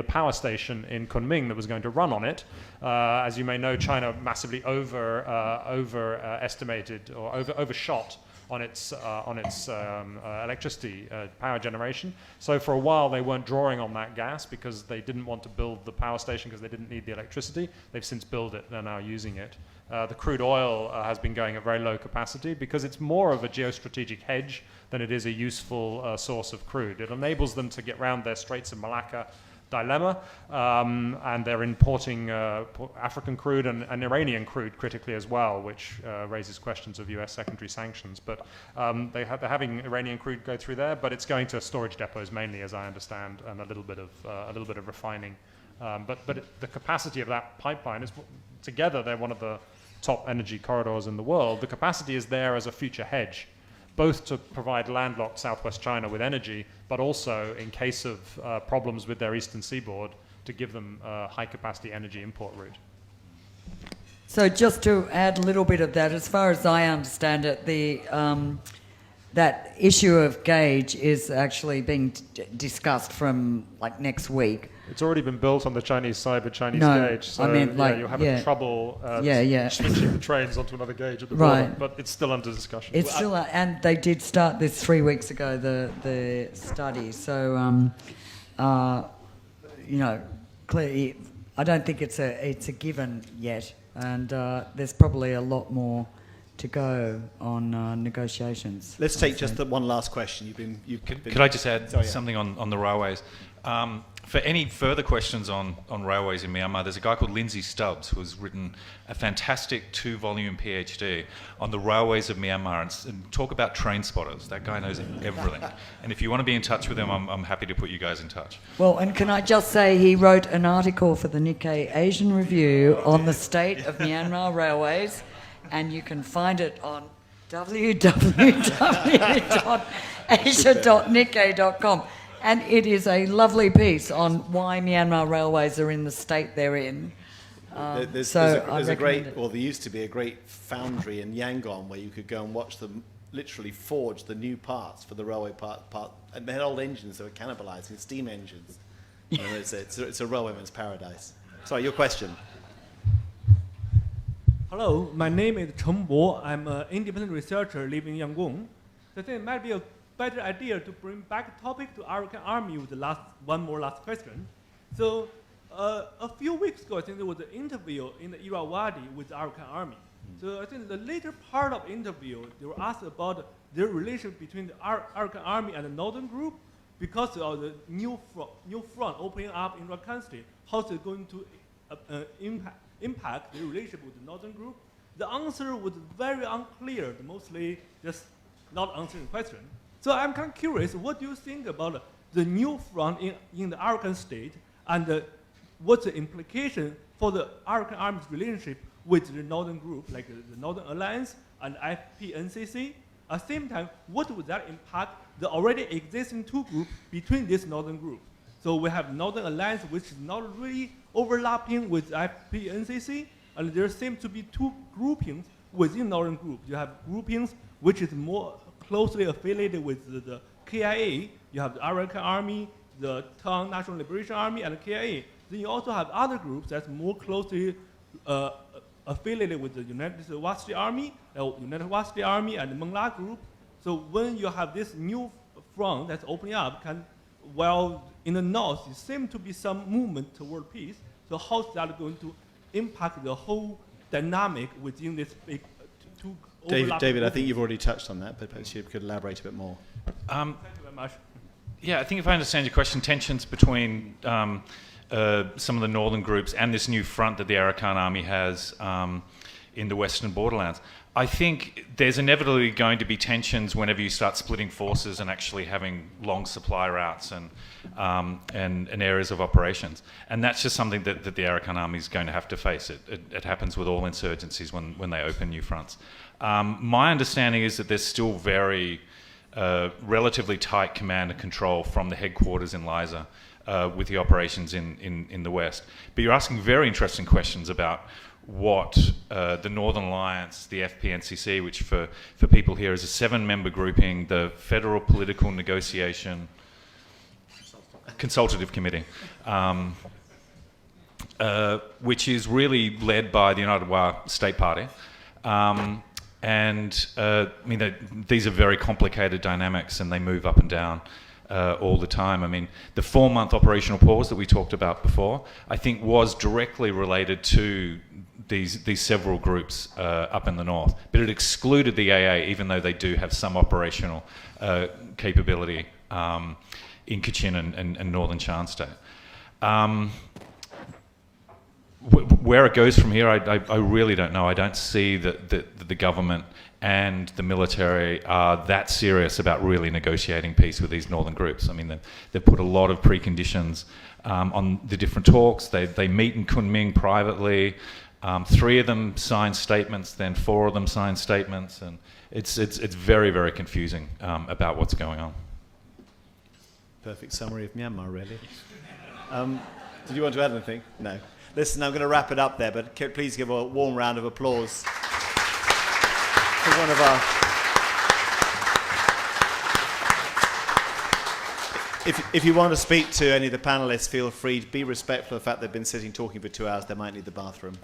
power station in Kunming that was going to run on it. As you may know, China massively overestimated or overshot on its electricity power generation. So for a while they weren't drawing on that gas because they didn't want to build the power station because they didn't need the electricity. They've since built it. They're now using it. The crude oil has been going at very low capacity because it's more of a geostrategic hedge than it is a useful source of crude. It enables them to get around their Straits of Malacca dilemma, and they're importing African crude and Iranian crude critically as well, which raises questions of US secondary sanctions. But they're having Iranian crude go through there, but it's going to storage depots mainly, as I understand, and a little bit of refining. But the capacity of that pipeline is, together, they're one of the top energy corridors in the world. The capacity is there as a future hedge, both to provide landlocked Southwest China with energy, but also in case of problems with their eastern seaboard, to give them a high-capacity energy import route.
So just to add a little bit of that, as far as I understand it, that issue of gauge is actually being discussed from like next week.
It's already been built on the Chinese side with Chinese gauge, so you're having trouble switching the trains onto another gauge at the border, but it's still under discussion.
It's still, and they did start this 3 weeks ago, the study. So, clearly, I don't think it's a given yet, and there's probably a lot more to go on negotiations.
Let's take just the one last question. Could
I just add something on the railways? For any further questions on railways in Myanmar, there's a guy called Lindsay Stubbs who has written a fantastic 2-volume PhD on the railways of Myanmar and talk about train spotters. That guy knows everything. And if you want to be in touch with him, I'm happy to put you guys in touch.
Well, and can I just say he wrote an article for the Nikkei Asian Review on the state of Myanmar railways, and you can find it on www.asia.nikkei.com. And it is a lovely piece on why Myanmar railways are in the state they're in.
There's a great, well, there used to be a great foundry in Yangon where you could go and watch them literally forge the new parts for the railway part, and they had old engines that were cannibalizing steam engines. And it's a railwayman's paradise. Sorry, your question.
Hello, my name is Chen Bo. I'm an independent researcher living in Yangon. So I think it might be a better idea to bring back the topic to Arakan Army with the one more last question. So a few weeks ago, I think there was an interview in the Irrawaddy with the Arakan Army. So I think the later part of the interview, they were asked about the relationship between the Arakan Army and the Northern Group because of the new front opening up in Rakhine State. How's it going to impact the relationship with the Northern Group? The answer was very unclear, mostly just not answering the question. So I'm kind of curious, what do you think about the new front in the Arakan State, and what's the implication for the Arakan Army's relationship with the Northern Group, like the Northern Alliance and FPNCC? At the same time, what would that impact the already existing two groups between this Northern Group? So we have Northern Alliance, which is not really overlapping with FPNCC, and there seems to be two groupings within Northern Group. You have groupings which is more closely affiliated with the KIA. You have the Arakan Army, the Tang National Liberation Army, and the KIA. Then you also have other groups that's more closely affiliated with the United Wasty Army, United Wasty Army, and the Mengla Group. So when you have this new front that's opening up, while in the north, there seems to be some movement toward peace. So how's that going to impact the whole dynamic within this big two overlapping
David, I think you've already touched on that, but perhaps you could elaborate a bit more.
Thank you very much.
Yeah, I think if I understand your question, tensions between some of the northern groups and this new front that the Arakan Army has in the western borderlands. I think there's inevitably going to be tensions whenever you start splitting forces and actually having long supply routes and areas of operations. And that's just something that the Arakan Army is going to have to face. It happens with all insurgencies when they open new fronts. My understanding is that there's still very relatively tight command and control from the headquarters in Liza with the operations in the west. But you're asking very interesting questions about what the Northern Alliance, the FPNCC, which for people here is a 7-member grouping, the Federal Political Negotiation Consultative Committee, which is really led by the United Wa State Party. I mean, these are very complicated dynamics and they move up and down all the time. I mean, the 4-month operational pause that we talked about before, I think was directly related to these several groups up in the north, but it excluded the AA, even though they do have some operational capability in Kachin and northern Shan State. Where it goes from here, I really don't know. I don't see that the government and the military are that serious about really negotiating peace with these northern groups. I mean, they've put a lot of preconditions on the different talks. They meet in Kunming privately. 3 of them signed statements, then 4 of them signed statements, and it's very, very confusing about what's going on.
Perfect summary of Myanmar, really. Did you want to add anything? No. Listen, I'm going to wrap it up there, but please give a warm round of applause for one of our... If you want to speak to any of the panelists, feel free to be respectful of the fact they've been sitting talking for 2 hours. They might need the bathroom.